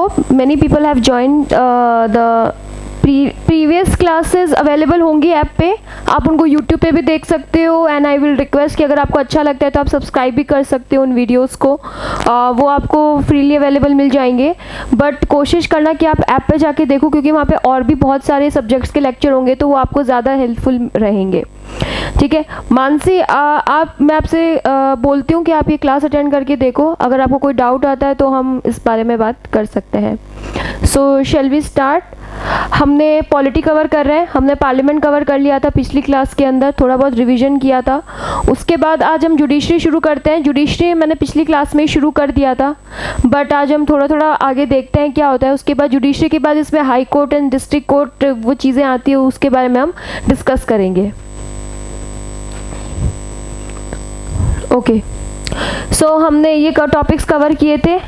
Hope many people have joined the previous classes available होंगी app पे, आप उनको यूट्यूब पे भी देख सकते हो। एंड आई विल रिक्वेस्ट कि अगर आपको अच्छा लगता है तो आप सब्सक्राइब भी कर सकते हो उन वीडियोस को, वो आपको फ्रीली अवेलेबल मिल जाएंगे। बट कोशिश करना कि आप ऐप पे जाके देखो, क्योंकि वहाँ पे और भी बहुत सारे सब्जेक्ट्स के लेक्चर होंगे तो वो आपको ज़्यादा हेल्पफुल रहेंगे। ठीक है मानसी, मैं आपसे बोलती हूँ कि आप ये क्लास अटेंड करके देखो, अगर आपको कोई डाउट आता है तो हम इस बारे में बात कर सकते हैं। सो शैल वी स्टार्ट। हमने पॉलिटी कवर कर रहे हैं, हमने पार्लियामेंट कवर कर लिया था पिछली क्लास के अंदर, थोड़ा बहुत रिवीजन किया था। उसके बाद आज हम जुडिशरी शुरू करते हैं। जुडिशरी मैंने पिछली क्लास में ही शुरू कर दिया था, बट आज हम थोड़ा थोड़ा आगे देखते हैं क्या होता है। उसके बाद जुडिशरी के बाद इसमें high court and district court वो चीज़ें आती है, उसके बारे में हम डिस्कस करेंगे। ओके, सो हमने ये टॉपिक्स कवर किए थे।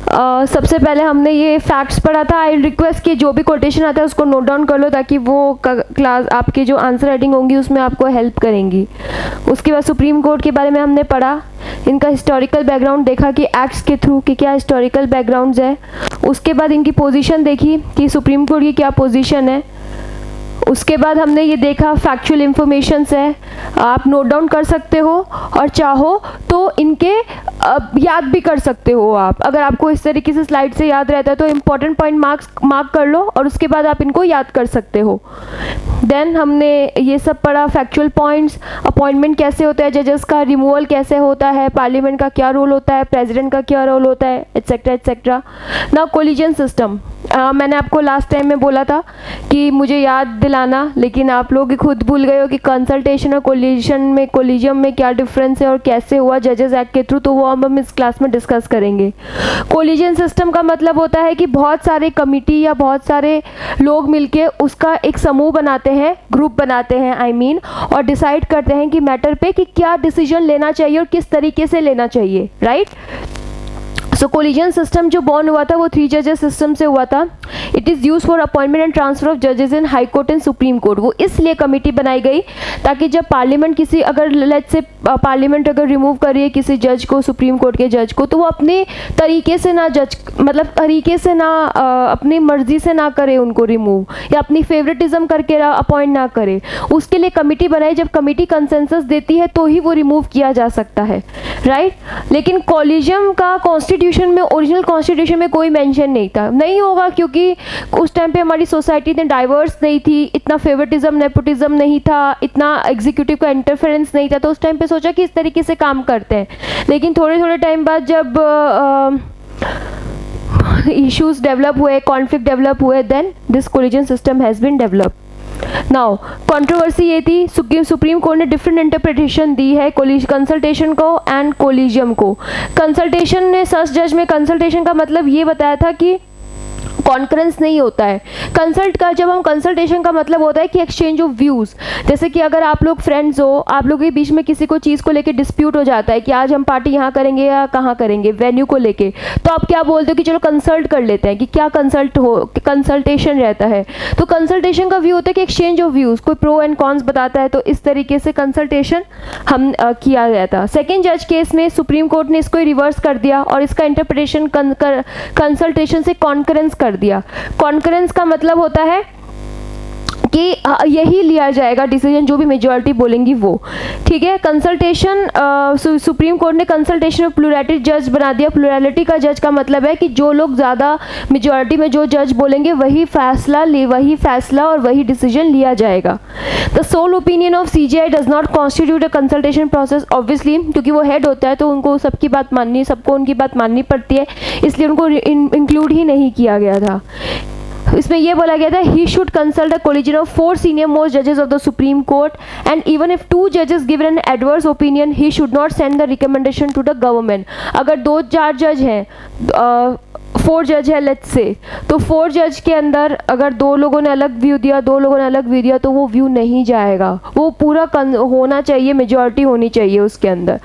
सबसे पहले हमने ये फैक्ट्स पढ़ा था। आई रिक्वेस्ट कि जो भी कोटेशन आता है उसको नोट डाउन कर लो, ताकि वो क्लास आपके जो आंसर राइटिंग होंगी उसमें आपको हेल्प करेंगी। उसके बाद सुप्रीम कोर्ट के बारे में हमने पढ़ा, इनका हिस्टोरिकल बैकग्राउंड देखा कि एक्ट्स के थ्रू कि क्या हिस्टोरिकल बैकग्राउंड्स है। उसके बाद इनकी पोजीशन देखी कि सुप्रीम कोर्ट की क्या पोजीशन है। उसके बाद हमने ये देखा फैक्चुअल इंफॉर्मेशंस है, आप नोट डाउन कर सकते हो और चाहो तो इनके याद भी कर सकते हो आप। अगर आपको इस तरीके से स्लाइड से याद रहता है तो इम्पॉर्टेंट पॉइंट मार्क कर लो और उसके बाद आप इनको याद कर सकते हो। देन हमने ये सब पढ़ा, फैक्चुअल पॉइंट्स, अपॉइंटमेंट कैसे होता है जजेस का, रिमूवल कैसे होता है, पार्लियामेंट का क्या रोल होता है, प्रेसिडेंट का क्या रोल होता है, etcetera etcetera. Now collision system, मैंने आपको लास्ट टाइम में बोला था कि मुझे याद दिलाना, लेकिन आप लोग खुद भूल गए हो कि कंसल्टेशन और कोलिजियम में क्या डिफरेंस है और कैसे हुआ जजेस एक्ट के थ्रू, तो वो हम इस क्लास में डिस्कस करेंगे। कोलिजन सिस्टम का मतलब होता है कि बहुत सारे कमिटी या बहुत सारे लोग मिलके उसका एक समूह बनाते हैं, ग्रुप बनाते हैं आई मीन, और डिसाइड करते हैं कि मैटर पे कि क्या डिसीजन लेना चाहिए और किस तरीके से लेना चाहिए, राइट। सो कोलिजन सिस्टम जो बॉर्न हुआ था वो 3 जजेस सिस्टम से हुआ था। It is use for appointment and transfer of जजेस in High court and Supreme Court. वो इसलिए कमेटी बनाई गई ताकि जब पार्लियामेंट किसी, अगर लेट्स से पार्लियामेंट अगर रिमूव करिए किसी जज को, सुप्रीम कोर्ट के जज को, तो वो अपने तरीके से ना तरीके से ना अपनी मर्जी से ना करे उनको रिमूव, या अपनी फेवरेटिज्म करके अपॉइंट ना करे। उसके लिए कमेटी बनाई, जब कमेटी कंसेंसस देती है तो ही वो रिमूव किया जा सकता है, राइट। लेकिन कोलिजियम का कॉन्स्टिट्यूशन में, ओरिजिनल कॉन्स्टिट्यूशन में कोई मेंशन नहीं होगा, क्योंकि उस टाइम पे हमारी सोसाइटी इतनी डाइवर्स नहीं थी, इतना फेवरेटिज्म नेपोटिज्म नहीं था, इतना एग्जीक्यूटिव का इंटरफेरेंस नहीं था, तो उस टाइम पे सोचा कि इस तरीके से काम करते हैं। लेकिन थोड़े थोड़े टाइम बाद जब इश्यूज डेवलप हुए, कॉन्फ्लिक्ट डेवलप हुए, then this collegium system has been developed. Now controversy ये थी, सुप्रीम कोर्ट ने डिफरेंट इंटरप्रिटेशन दी है कंसल्टेशन को एंड कोलिजियम को। कंसल्टेशन ने सच जज में कंसल्टेशन का मतलब ये बताया था कि कॉन्करेंस नहीं होता है। जब हम कंसल्टेशन का मतलब होता है कि एक्सचेंज ऑफ व्यूज़, जैसे कि अगर आप लोग फ्रेंड्स हो, आप लोगों के बीच में किसी को चीज़ को लेके डिस्प्यूट हो जाता है कि आज हम पार्टी यहाँ करेंगे या कहाँ करेंगे, वेन्यू को लेके, तो आप क्या बोलते हो कि चलो कंसल्ट कर लेते हैं, कि क्या कंसल्टेशन रहता है। तो कंसल्टेशन का व्यू होता है कि एक्सचेंज ऑफ व्यूज़, कोई प्रो एंड कॉन्स बताता है, तो इस तरीके से कंसल्टेशन हम किया गया था। सेकेंड जज केस में सुप्रीम कोर्ट ने इसको रिवर्स कर दिया और इसका इंटरप्रिटेशन कंसल्टेशन से कॉन्करेंस कर दिया। कॉन्करेंस का मतलब होता है कि यही लिया जाएगा डिसीजन जो भी मेजॉरिटी बोलेंगी वो, ठीक है। कंसल्टेशन, सुप्रीम कोर्ट ने कंसल्टेशन में प्लूरैलिटी जज बना दिया। प्लूरैलिटी का जज का मतलब है कि जो लोग ज़्यादा मेजॉरिटी में जो जज बोलेंगे वही फैसला और वही डिसीजन लिया जाएगा। The sole opinion of CJI does not constitute a consultation process, obviously क्योंकि वो हेड होता है तो उनको सबको उनकी बात माननी पड़ती है, इसलिए उनको इंक्लूड ही नहीं किया गया था। इसमें यह बोला गया था he should consult a collegium of 4 senior most जजेस of the supreme Court and even if 2 जजेस give an adverse opinion he should not send the recommendation to the government. अगर 2-4 जज हैं, 4 जज है लेट्स से, तो 4 जज के अंदर अगर 2 लोगों ने अलग व्यू दिया, 2 लोगों ने अलग व्यू दिया, तो वो व्यू नहीं जाएगा, वो पूरा होना चाहिए, मेजॉरिटी होनी चाहिए उसके अंदर।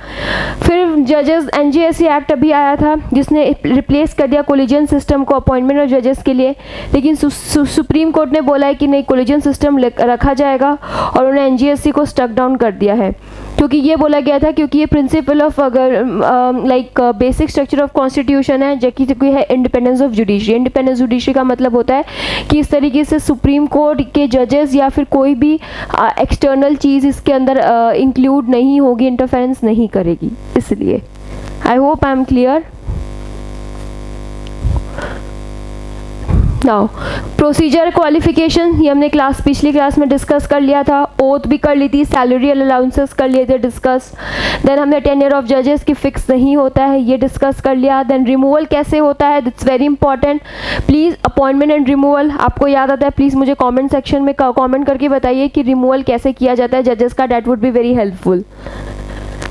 फिर जजेस NJSC एक्ट अभी आया था जिसने रिप्लेस कर दिया कोलिजन सिस्टम को अपॉइंटमेंट ऑफ जजेस के लिए, लेकिन सुप्रीम कोर्ट ने बोला है कि नहीं, कोलिजन सिस्टम रखा जाएगा और उन्होंने NJSC को स्टक डाउन कर दिया है, क्योंकि ये बोला गया था, क्योंकि ये प्रिंसिपल ऑफ अगर like basic structure of constitution है, जबकि कोई है independence of judiciary. Independence judiciary का मतलब होता है कि इस तरीके से सुप्रीम कोर्ट के जजेस या फिर कोई भी एक्सटर्नल चीज़ इसके अंदर इंक्लूड नहीं होगी, इंटरफेरेंस नहीं करेगी। इसलिए I hope I am clear. Now procedure qualification, ये हमने पिछली क्लास में डिस्कस कर लिया था। ओथ भी कर ली थी, सैलरी अलाउंसेस कर लिए थे डिस्कस। देन हमने टेन्योर ऑफ जजेस की फिक्स नहीं होता है, ये डिस्कस कर लिया। देन रिमूवल कैसे होता है, that's very important. Please appointment and removal आपको याद आता है, प्लीज़ मुझे कॉमेंट सेक्शन में कॉमेंट करके बताइए कि रिमूवल कैसे किया जाता है जजेस का, that would be very helpful.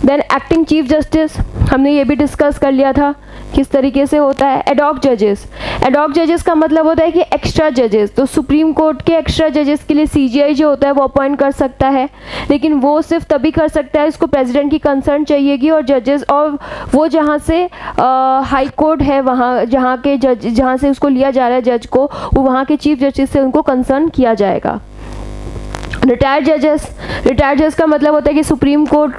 Then acting chief justice, हमने ये भी डिस्कस कर लिया था किस तरीके से होता है। एडॉक जजेस, एडॉक जजेस का मतलब होता है कि एक्स्ट्रा जजेस, तो सुप्रीम कोर्ट के एक्स्ट्रा जजेस के लिए सीजीआई जो होता है वो अपॉइंट कर सकता है, लेकिन वो सिर्फ तभी कर सकता है इसको प्रेसिडेंट की कंसर्न चाहिएगी, और जजेस और वो जहाँ से हाई कोर्ट है वहाँ जहाँ के जज जहाँ से उसको लिया जा रहा है जज को, वो वहाँ के चीफ जस्टिस से उनको कंसर्न किया जाएगा। रिटायर्ड जजेस, रिटायर्ड जज का मतलब होता है कि सुप्रीम कोर्ट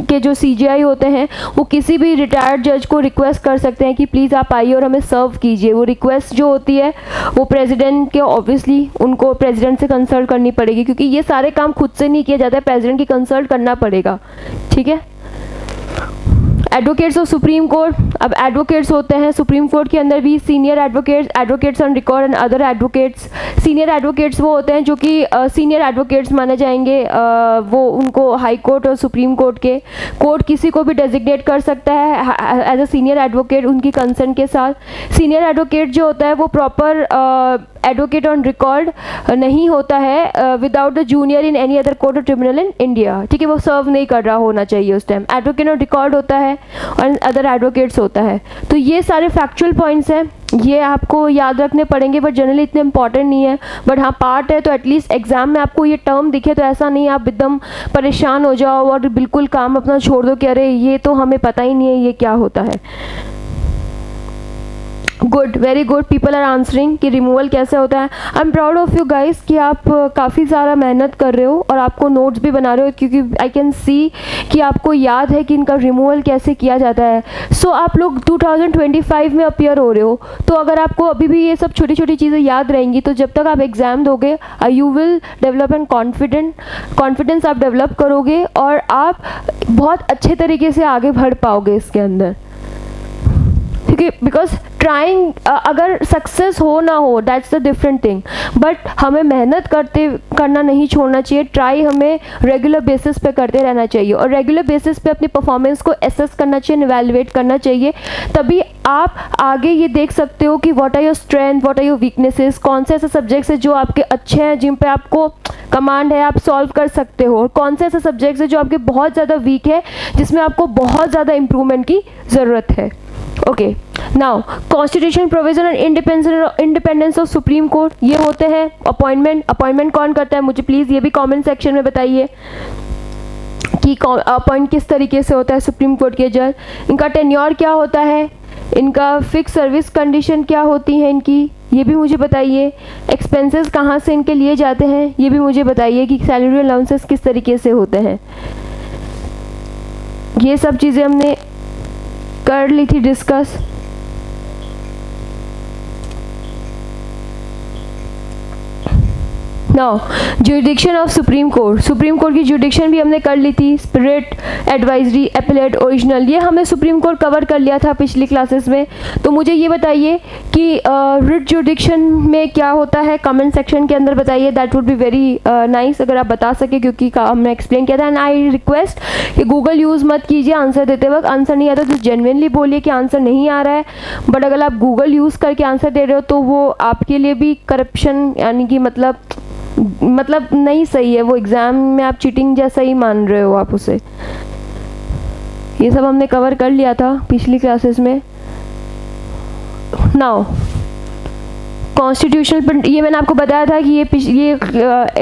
के जो सीजीआई होते हैं वो किसी भी रिटायर्ड जज को रिक्वेस्ट कर सकते हैं कि प्लीज़ आप आइए और हमें सर्व कीजिए। वो रिक्वेस्ट जो होती है वो प्रेसिडेंट के, ऑब्वियसली उनको प्रेसिडेंट से कंसल्ट करनी पड़ेगी, क्योंकि ये सारे काम खुद से नहीं किया जाता है, प्रेसिडेंट की कंसल्ट करना पड़ेगा। ठीक है। एडवोकेट्स ऑफ सुप्रीम कोर्ट, अब एडवोकेट्स होते हैं सुप्रीम कोर्ट के अंदर भी senior advocates, advocates on record and other advocates. Senior advocates वो होते हैं जो कि सीनियर एडवोकेट्स माने जाएंगे, वो उनको हाई कोर्ट और सुप्रीम कोर्ट के कोर्ट किसी को भी डेजिग्नेट कर सकता है एज अ सीनियर एडवोकेट उनकी कंसर्न के साथ। सीनियर एडवोकेट जो होता है वो प्रॉपर एडवोकेट ऑन रिकॉर्ड नहीं होता है without the junior in any other court और ट्रिब्यूनल इन इंडिया। ठीक है, वो सर्व नहीं कर रहा होना चाहिए उस टाइम। एडवोकेट ऑन रिकॉर्ड होता है और अदर एडवोकेट्स होता है। तो ये सारे फैक्चुअल पॉइंट्स हैं, ये आपको याद रखने पड़ेंगे, बट जनरली इतने इंपॉर्टेंट नहीं है, बट हाँ पार्ट है, तो एटलीस्ट एग्जाम में आपको ये टर्म दिखे तो ऐसा नहीं आप एकदम परेशान हो जाओ और बिल्कुल काम अपना छोड़ दो कि अरे ये तो हमें पता ही नहीं है ये क्या होता है। Good, very good, people are answering कि रिमूवल कैसे होता है। I am proud of you guys कि आप काफ़ी सारा मेहनत कर रहे हो और आपको नोट्स भी बना रहे हो, क्योंकि आई कैन सी कि आपको याद है कि इनका रिमूवल कैसे किया जाता है। सो आप लोग 2025 में अपियर हो रहे हो, तो अगर आपको अभी भी ये सब छोटी छोटी चीज़ें याद रहेंगी तो जब तक आप एग्ज़ाम दोगे you will develop an confidence आप डेवलप करोगे और आप बहुत अच्छे तरीके से आगे बढ़ पाओगे इसके अंदर। क्योंकि बिकॉज ट्राइंग, अगर सक्सेस हो ना हो that's the different thing, but हमें मेहनत करना नहीं छोड़ना चाहिए। ट्राई हमें रेगुलर बेसिस पे करते रहना चाहिए और रेगुलर बेसिस पे अपनी परफॉर्मेंस को एसेस करना चाहिए, इवैल्यूएट करना चाहिए। तभी आप आगे ये देख सकते हो कि what are your strength, what are your weaknesses, कौन से ऐसे सब्जेक्ट्स हैं जो आपके अच्छे हैं जिन पे आपको कमांड है, आप सॉल्व कर सकते हो, और कौन से ऐसे सब्जेक्ट्स हैं जो आपके बहुत ज़्यादा वीक है जिसमें आपको बहुत ज़्यादा इम्प्रूवमेंट की ज़रूरत है। Okay, now constitution provision and independence of supreme court, ये होते हैं अपॉइंटमेंट कौन करता है, मुझे प्लीज़ ये भी कमेंट सेक्शन में बताइए कि अपॉइंट किस तरीके से होता है सुप्रीम कोर्ट के जज। इनका टेन्योर क्या होता है, इनका फिक्स सर्विस कंडीशन क्या होती है इनकी, ये भी मुझे बताइए। एक्सपेंसेस कहाँ से इनके लिए जाते हैं ये भी मुझे बताइए कि सैलरी अलाउंसेस किस तरीके से होते हैं। ये सब चीज़ें हमने कर ली थी discuss. Now जुडिक्शन of supreme court की जुडिक्शन भी हमने कर ली थी। स्पिरिट, एडवाइजरी, एपेलेट, ओरिजिनल, ये हमने सुप्रीम कोर्ट कवर कर लिया था पिछली क्लासेस में। तो मुझे ये बताइए कि रिट जुडिक्शन में क्या होता है, कमेंट सेक्शन के अंदर बताइए, that would be very nice अगर आप बता सके, क्योंकि हमने एक्सप्लेन किया था। एंड आई रिक्वेस्ट कि गूगल यूज़ मत कीजिए आंसर देते वक्त। आंसर नहीं आता तो जेन्युइनली बोलिए कि आंसर नहीं आ रहा है, बट अगर आप गूगल यूज़ करके आंसर दे रहे हो तो वो आपके लिए भी करप्शन, यानी कि मतलब नहीं सही है, वो एग्ज़ाम में आप चीटिंग जैसा ही मान रहे हो आप उसे। ये सब हमने कवर कर लिया था पिछली क्लासेस में। नाउ कॉन्स्टिट्यूशनल पर ये मैंने आपको बताया था कि ये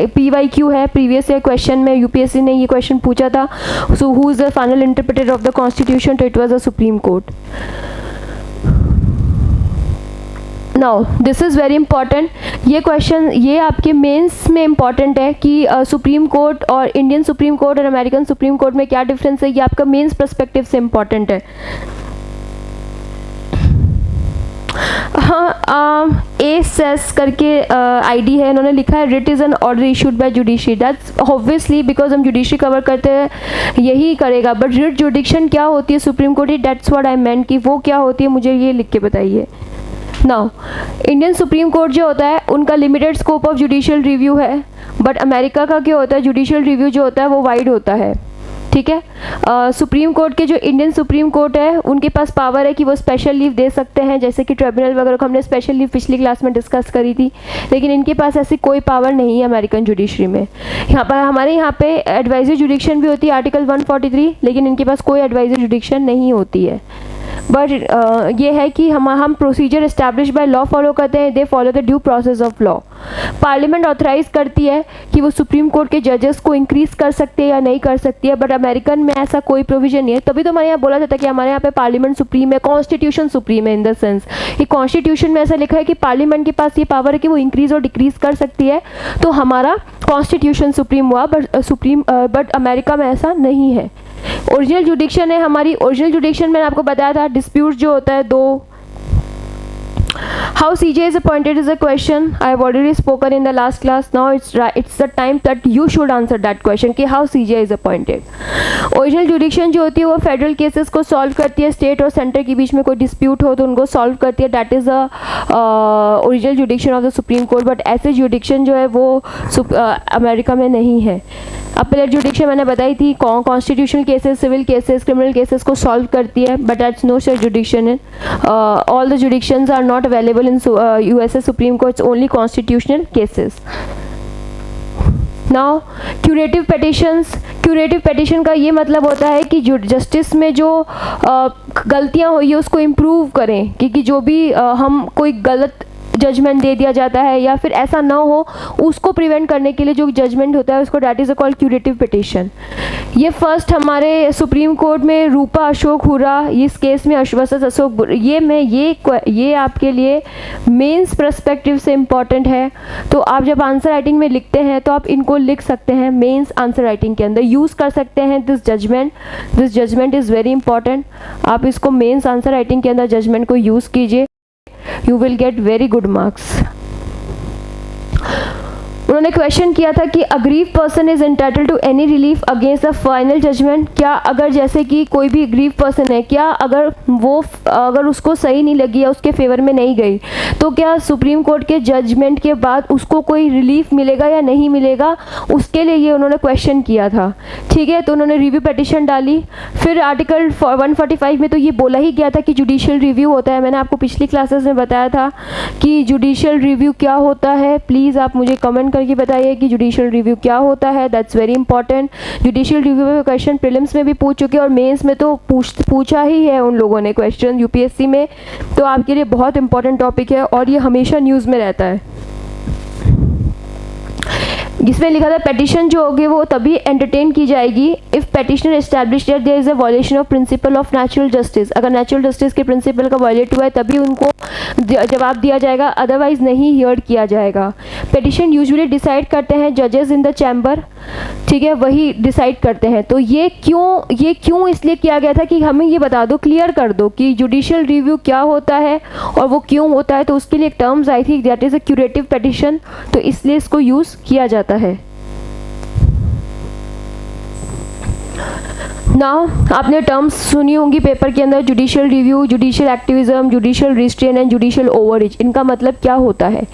PYQ है, प्रीवियस ईयर क्वेश्चन में यूपीएससी ने ये क्वेश्चन पूछा था। So who is the final interpreter of the constitution, तो it was the supreme court. Now this is very important, ये क्वेश्चन ये आपके मेंस में इंपॉर्टेंट है कि सुप्रीम कोर्ट और इंडियन सुप्रीम कोर्ट और अमेरिकन सुप्रीम कोर्ट में क्या डिफरेंस है, ये आपका मेंस पर्सपेक्टिव से इंपॉर्टेंट है। हाँ, एसेस करके आईडी है, इन्होंने लिखा है writ is an order issued by judiciary. That's obviously because हम जुडिशरी कवर करते हैं यही करेगा, बट रिट जुडिक्शन क्या होती है सुप्रीम कोर्ट की, दैट्स व्हाट आई मेंट कि वो क्या होती है, मुझे ये लिख के बताइए। नाउ इंडियन सुप्रीम कोर्ट जो होता है उनका limited scope of judicial review है, बट अमेरिका का क्या होता है, जुडिशियल रिव्यू जो होता है वो वाइड होता है। ठीक है, सुप्रीम कोर्ट के जो इंडियन सुप्रीम कोर्ट है उनके पास पावर है कि वो स्पेशल लीव दे सकते हैं, जैसे कि ट्रिब्यूनल वगैरह को हमने स्पेशल लीव पिछली क्लास में डिस्कस करी थी, लेकिन इनके पास ऐसी कोई पावर नहीं है अमेरिकन जुडिशरी में। यहाँ पर हमारे यहाँ पे एडवाइजरी जुडिक्शन भी होती है आर्टिकल 143, लेकिन इनके पास कोई एडवाइजरी जुडिक्शन नहीं होती है। बट ये है कि हम procedure establish by law follow करते हैं, they follow the due process of law. Parliament authorize करती है कि वो सुप्रीम कोर्ट के जजेस को इंक्रीज कर सकते हैं या नहीं कर सकती है, बट अमेरिकन में ऐसा कोई प्रोविजन नहीं है। तभी तो हमारे यहाँ बोला जाता है कि हमारे यहाँ पे पार्लियामेंट सुप्रीम है, कॉन्स्टिट्यूशन सुप्रीम है, इन द सेंस ये कॉन्स्टिट्यूशन में ऐसा लिखा है कि पार्लियामेंट के पास ये पावर है कि वो इंक्रीज और डिक्रीज कर सकती है, तो हमारा कॉन्स्टिट्यूशन सुप्रीम हुआ, बट अमेरिका में ऐसा नहीं है। ओरिजिनल जुडिक्शन है हमारी, ओरिजिनल जुडिक्शन मैंने आपको बताया था डिस्प्यूट जो होता है दो। How CJ is appointed is a question I have already spoken in the last class. Now it's the time that you should answer that question कि how CJ is appointed. Original जुडिक्शन जो होती है वो federal cases को solve करती है, state और centre के बीच में कोई डिस्प्यूट हो तो उनको सॉल्व करती है, that is the original जुडिक्शन of the supreme court. But ऐसे जुडिक्शन जो है वो अमेरिका में नहीं है। अपीलेट जुडिक्शन मैंने बताई थी, constitutional cases, civil cases, criminal cases को सॉल्व करती है, but that's no such jurisdiction in all the jurisdictions are not available in USA Supreme Court, only constitutional cases. Now curative petitions, curative petition का ये मतलब होता है कि जो जस्टिस में जो गलतियाँ हुई है उसको इम्प्रूव करें, क्योंकि जो भी हम कोई गलत जजमेंट दे दिया जाता है या फिर ऐसा ना हो उसको प्रिवेंट करने के लिए जो जजमेंट होता है उसको that is called curative petition. ये फर्स्ट हमारे सुप्रीम कोर्ट में रूपा अशोक हुरा, इस केस में वर्सेस अशोक, ये आपके लिए मेंस पर्सपेक्टिव से इम्पॉर्टेंट है। तो आप जब आंसर राइटिंग में लिखते हैं तो आप इनको लिख सकते हैं, मेंस आंसर राइटिंग के अंदर यूज़ कर सकते हैं this judgment is very important. आप इसको मेंस आंसर राइटिंग के अंदर जजमेंट को यूज़ कीजिए, you will get very good marks. उन्होंने क्वेश्चन किया था कि aggrieved person is entitled to any relief against the final judgment. क्या अगर जैसे कि कोई भी अग्रीव पर्सन है, क्या अगर उसको सही नहीं लगी या उसके फेवर में नहीं गई तो क्या सुप्रीम कोर्ट के जजमेंट के बाद उसको कोई रिलीफ मिलेगा या नहीं मिलेगा, उसके लिए ये उन्होंने क्वेश्चन किया था। ठीक है, तो उन्होंने रिव्यू पिटिशन डाली। फिर आर्टिकल 145 में तो ये बोला ही गया था कि जुडिशियल रिव्यू होता है। मैंने आपको पिछली क्लासेस में बताया था कि जुडिशियल रिव्यू क्या होता है। प्लीज़ आप मुझे कमेंट करके बताइए कि जुडिशियल रिव्यू क्या होता है, that's very important. Judicial review में क्वेश्चन प्रीलिम्स में भी पूछ चुके और मेंस में तो पूछा ही है उन लोगों ने क्वेश्चन यूपीएससी में, तो आपके लिए बहुत इंपॉर्टेंट टॉपिक है और ये हमेशा न्यूज़ में रहता है। जिसमें लिखा था पेटिशन जो होगी वो तभी एंटरटेन की जाएगी if petitioner establish that there is a violation of principle of natural justice. अगर नेचुरल जस्टिस के प्रिंसिपल का वायलेट हुआ है तभी उनको जवाब दिया जाएगा, अदरवाइज नहीं हियर्ड किया जाएगा। पेटिशन यूजुअली डिसाइड करते हैं जजेस इन द चैम्बर, ठीक है, वही डिसाइड करते हैं। तो ये क्यों इसलिए किया गया था कि हमें ये बता दो, क्लियर कर दो कि जुडिशियल रिव्यू क्या होता है और वो क्यों होता है। तो उसके लिए एक टर्म्स आई थी that is a curative petition, तो इसलिए इसको यूज़ किया जाता है। नाउ आपने टर्म्स सुनी होंगी पेपर के अंदर, judicial review, judicial activism, judicial restrain and judicial overreach. इनका मतलब क्या होता है?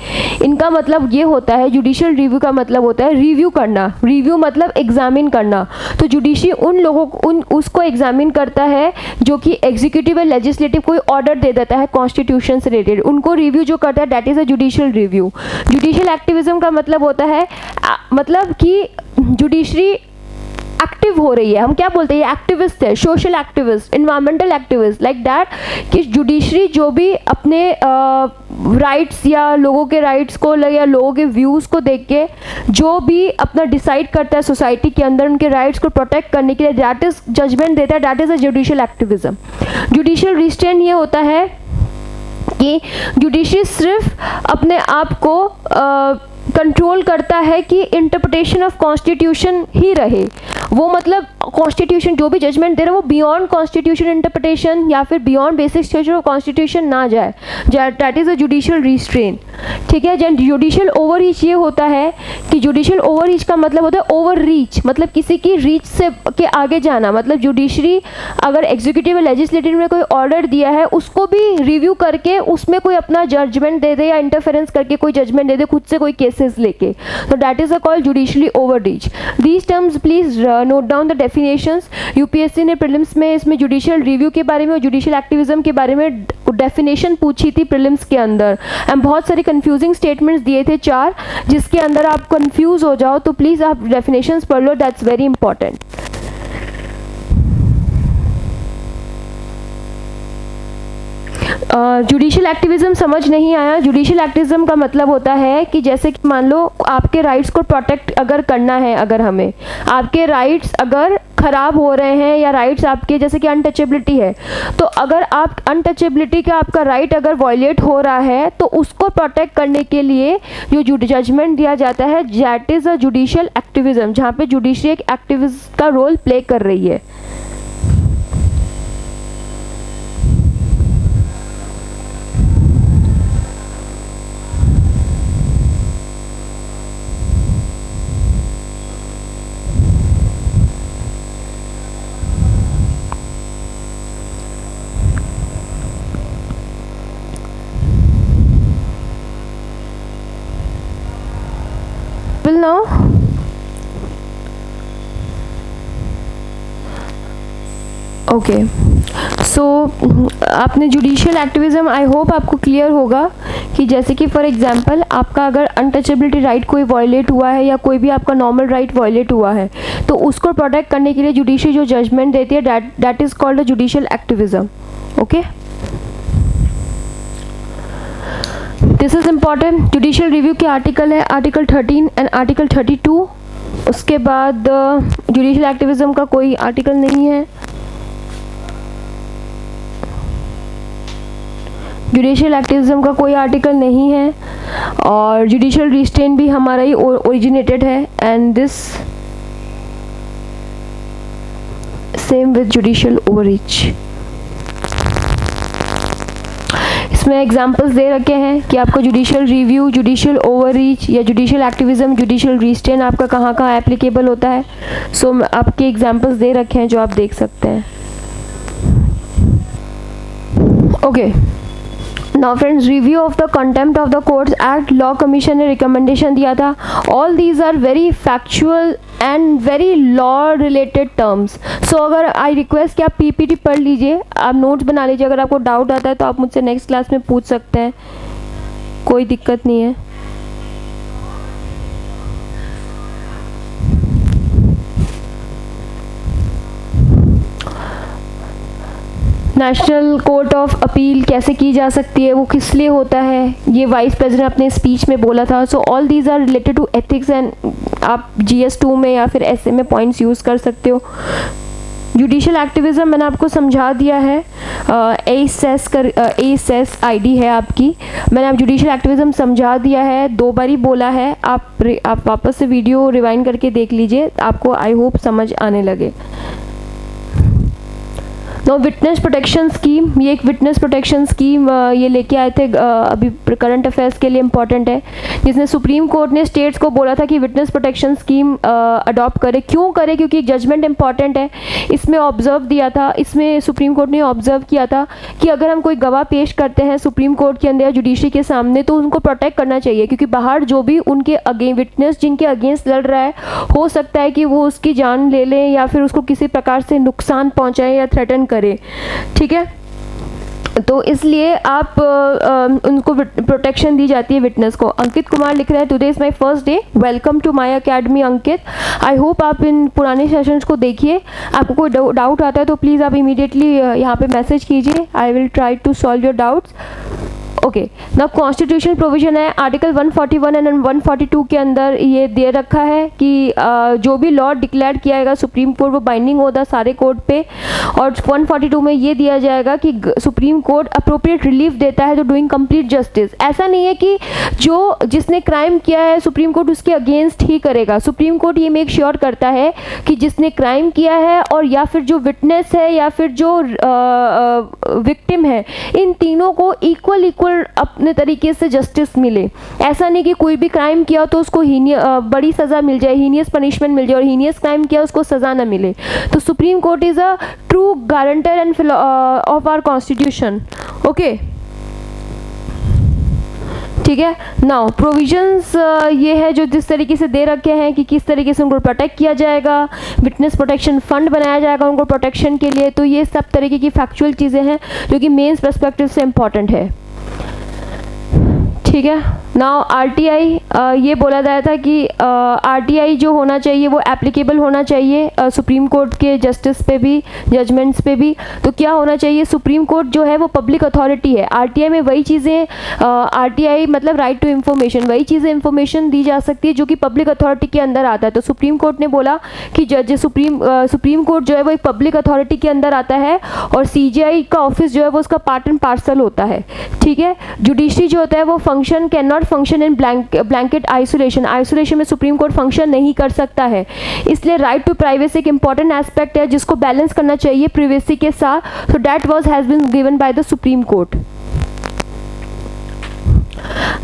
इनका मतलब ये होता है, जुडिशियल रिव्यू का मतलब होता है रिव्यू करना, रिव्यू मतलब एग्जामिन करना। तो जुडिशरी उन लोगों उसको एग्जामिन करता है जो कि एग्जीक्यूटिव या लेजिस्लेटिव कोई ऑर्डर दे देता है कॉन्स्टिट्यूशन से रिलेटेड, उनको रिव्यू जो करता है that is a judicial review. Judicial activism का मतलब होता है मतलब कि जुडिशरी एक्टिव हो रही है, हम क्या बोलते हैं, एक्टिविस्ट है, social activist, environmental activist, like that, कि जुडिशरी जो भी अपने राइट्स या लोगों के राइट्स को या लोगों के व्यूज़ को देख के जो भी अपना डिसाइड करता है सोसाइटी के अंदर उनके राइट्स को प्रोटेक्ट करने के लिए दैट इज जजमेंट देता है, that is a judicial activism. Judicial restrain ये होता है कि जुडिशरी सिर्फ अपने आप को कंट्रोल करता है कि इंटरप्रिटेशन ऑफ कॉन्स्टिट्यूशन ही रहे, वो मतलब कॉन्स्टिट्यूशन जो भी जजमेंट दे रहा है वो बियॉन्ड कॉन्स्टिट्यूशन इंटरप्रिटेशन या फिर beyond basic structure of constitution ना जाए, that is a judicial restrain. ठीक है, जब जुडिशियल ओवर रीच ये होता है कि जुडिशियल ओवर रीच का मतलब होता है ओवर रीच, मतलब किसी की रीच से के आगे जाना, मतलब जुडिशरी अगर एग्जीक्यूटिव या लेजिस्लेटिव ने कोई ऑर्डर दिया है उसको भी रिव्यू करके उसमें कोई अपना जजमेंट दे दे या इंटरफेरेंस करके कोई जजमेंट दे दे खुद से कोई केसेस लेके, तो that is a called judicially over reach. These terms please note down the definitions. UPSC ने प्रीलिम्स में इसमें जुडिशियल रिव्यू के बारे में और जुडिशियल एक्टिविज्म के बारे में डेफिनेशन पूछी थी प्रीलिम्स के अंदर, एंड बहुत सारे कंफ्यूजिंग स्टेटमेंट्स दिए थे 4, जिसके अंदर आप कंफ्यूज हो जाओ तो प्लीज़ आप डेफिनेशंस पढ़ लो, that's very important. Judicial activism समझ नहीं आया। जुडिशियल एक्टिविज्म का मतलब होता है कि जैसे कि मान लो आपके राइट्स को प्रोटेक्ट अगर करना है, अगर हमें आपके राइट्स अगर ख़राब हो रहे हैं या राइट्स आपके जैसे कि अनटचेबिलिटी है, तो अगर आप अनटचेबिलिटी का आपका राइट अगर वायलेट हो रहा है तो उसको प्रोटेक्ट करने के लिए जो जजमेंट दिया जाता है that is a judicial activism, जहाँ पे जुडिशरी एक एक्टिविस्ट का रोल प्ले कर रही है। Now ओके, सो आपने जुडिशियल एक्टिविज्म आई होप आपको क्लियर होगा कि जैसे कि फॉर एग्जांपल आपका अगर अनटचेबिलिटी राइट कोई वायलेट हुआ है या कोई भी आपका नॉर्मल राइट वायलेट हुआ है तो उसको प्रोटेक्ट करने के लिए जुडिशरी जो जजमेंट देती है that is called a judicial activism. Okay, this is important. Judicial review के आर्टिकल है आर्टिकल 13 एंड आर्टिकल 32। उसके बाद जुडिशियल एक्टिविज्म का कोई आर्टिकल नहीं है। जुडिशियल एक्टिविज्म का कोई आर्टिकल नहीं है और जुडिशियल रिस्ट्रेन भी हमारा ही ओरिजिनेटेड है, and this same with judicial overreach. इसमें एग्जांपल्स दे रखे हैं कि आपको जुडिशियल रिव्यू, जुडिशियल ओवररीच या जुडिशियल एक्टिविज्म, जुडिशियल रिस्ट्रेन आपका कहाँ कहाँ एप्लीकेबल होता है। सो आपके एग्जांपल्स दे रखे हैं जो आप देख सकते हैं। Okay, now friends, review of the contempt of the courts act law commission ने रिकमेंडेशन दिया था। All these are very factual and very law related terms. So अगर आई रिक्वेस्ट कि आप पीपीटी पढ़ लीजिए, आप नोट्स बना लीजिए, अगर आपको डाउट आता है तो आप मुझसे नेक्स्ट क्लास में पूछ सकते हैं, कोई दिक्कत नहीं है। नेशनल कोर्ट ऑफ अपील कैसे की जा सकती है, वो किस लिए होता है, ये वाइस प्रेसिडेंट अपने स्पीच में बोला था। So all these are related to ethics and आप GS2 में या फिर ऐसे में पॉइंट्स यूज़ कर सकते हो। जुडिशियल एक्टिविज्म मैंने आपको समझा दिया है, ASES ID है आपकी, मैंने आप जुडिशियल एक्टिविज्म समझा दिया है, 2 बार ही बोला है। आप वापस से वीडियो रिवाइंड करके देख लीजिए, आपको आई होप समझ आने लगे। नो विटनेस प्रोटेक्शन स्कीम, ये एक विटनेस प्रोटेक्शन स्कीम ये लेके आए थे, अभी करंट अफेयर्स के लिए इम्पॉर्टेंट है, जिसने सुप्रीम कोर्ट ने स्टेट्स को बोला था कि विटनेस प्रोटेक्शन स्कीम अडॉप्ट करे। क्यों करे? क्योंकि जजमेंट इंपॉर्टेंट है। इसमें ऑब्जर्व दिया था, इसमें सुप्रीम कोर्ट ने ऑब्जर्व किया था कि अगर हम कोई गवाह पेश करते हैं सुप्रीम कोर्ट के अंदर या जुडिशरी के सामने तो उनको प्रोटेक्ट करना चाहिए, क्योंकि बाहर जो भी उनके विटनेस जिनके अगेंस्ट लड़ रहा है, हो सकता है कि वो उसकी जान ले लें या फिर उसको किसी प्रकार से नुकसान पहुँचाए या थ्रेटन करे। ठीक है, तो इसलिए आप उनको प्रोटेक्शन दी जाती है विटनेस को। अंकित कुमार लिख रहा है, today is my first day, welcome to my academy Ankit. I hope आप इन पुराने सेशंस को देखिए। आपको कोई डाउट आता है तो प्लीज़ आप इमीडिएटली यहाँ पे मैसेज कीजिए, I will try to solve your doubts. Okay ना कॉन्स्टिट्यूशन प्रोविजन है आर्टिकल 141 एंड 142 के अंदर ये दे रखा है कि जो भी लॉ डिक्लेयर किया जाएगा सुप्रीम कोर्ट वो बाइंडिंग होता सारे कोर्ट पे। और 142 में ये दिया जाएगा कि सुप्रीम कोर्ट अप्रोप्रिएट रिलीफ देता है तो डूइंग कंप्लीट जस्टिस। ऐसा नहीं है कि जो जिसने क्राइम किया है सुप्रीम कोर्ट उसके अगेंस्ट ही करेगा। सुप्रीम कोर्ट ये मेक श्योर करता है कि जिसने क्राइम किया है और या फिर जो विटनेस है या फिर जो विक्टिम है, इन तीनों को इक्वल अपने तरीके से जस्टिस मिले। ऐसा नहीं कि कोई भी क्राइम किया तो उसको बड़ी सज़ा मिल जाए, हीनियस पनिशमेंट मिल जाए, और हीनियस क्राइम किया उसको सज़ा ना मिले। तो supreme court is a true guarantor and of our constitution. Okay, ठीक है। नाउ प्रोविजंस ये है जो जिस तरीके से दे रखे हैं कि किस तरीके से उनको प्रोटेक्ट किया जाएगा, विटनेस प्रोटेक्शन फंड बनाया जाएगा उनको प्रोटेक्शन के लिए। तो ये सब तरीके की फैक्चुअल चीज़ें हैं जो कि मेंस पर्सपेक्टिव से इम्पॉर्टेंट है, ठीक है। नाउ आरटीआई, ये बोला जाता था कि आरटीआई जो होना चाहिए वो एप्लीकेबल होना चाहिए सुप्रीम कोर्ट के जस्टिस पे भी, जजमेंट्स पे भी। तो क्या होना चाहिए, सुप्रीम कोर्ट जो है वो पब्लिक अथॉरिटी है। आरटीआई में वही चीज़ें, आरटीआई मतलब राइट टू इन्फॉर्मेशन, वही चीज़ें इन्फॉर्मेशन दी जा सकती है जो कि पब्लिक अथॉरिटी के अंदर आता है। तो सुप्रीम कोर्ट ने बोला कि जज सुप्रीम कोर्ट जो है वो एक पब्लिक अथॉरिटी के अंदर आता है और सीजीआई का ऑफिस जो है वो उसका पार्ट एंड पार्सल होता है, ठीक है। जुडिशरी जो होता है वो function can not function in blanket isolation. Isolation में सुप्रीम कोर्ट फंक्शन नहीं कर सकता है, इसलिए राइट टू प्राइवेसी एक इंपॉर्टेंट एस्पेक्ट है जिसको बैलेंस करना चाहिए प्रिवेसी के साथ। So that was has been given by the supreme court.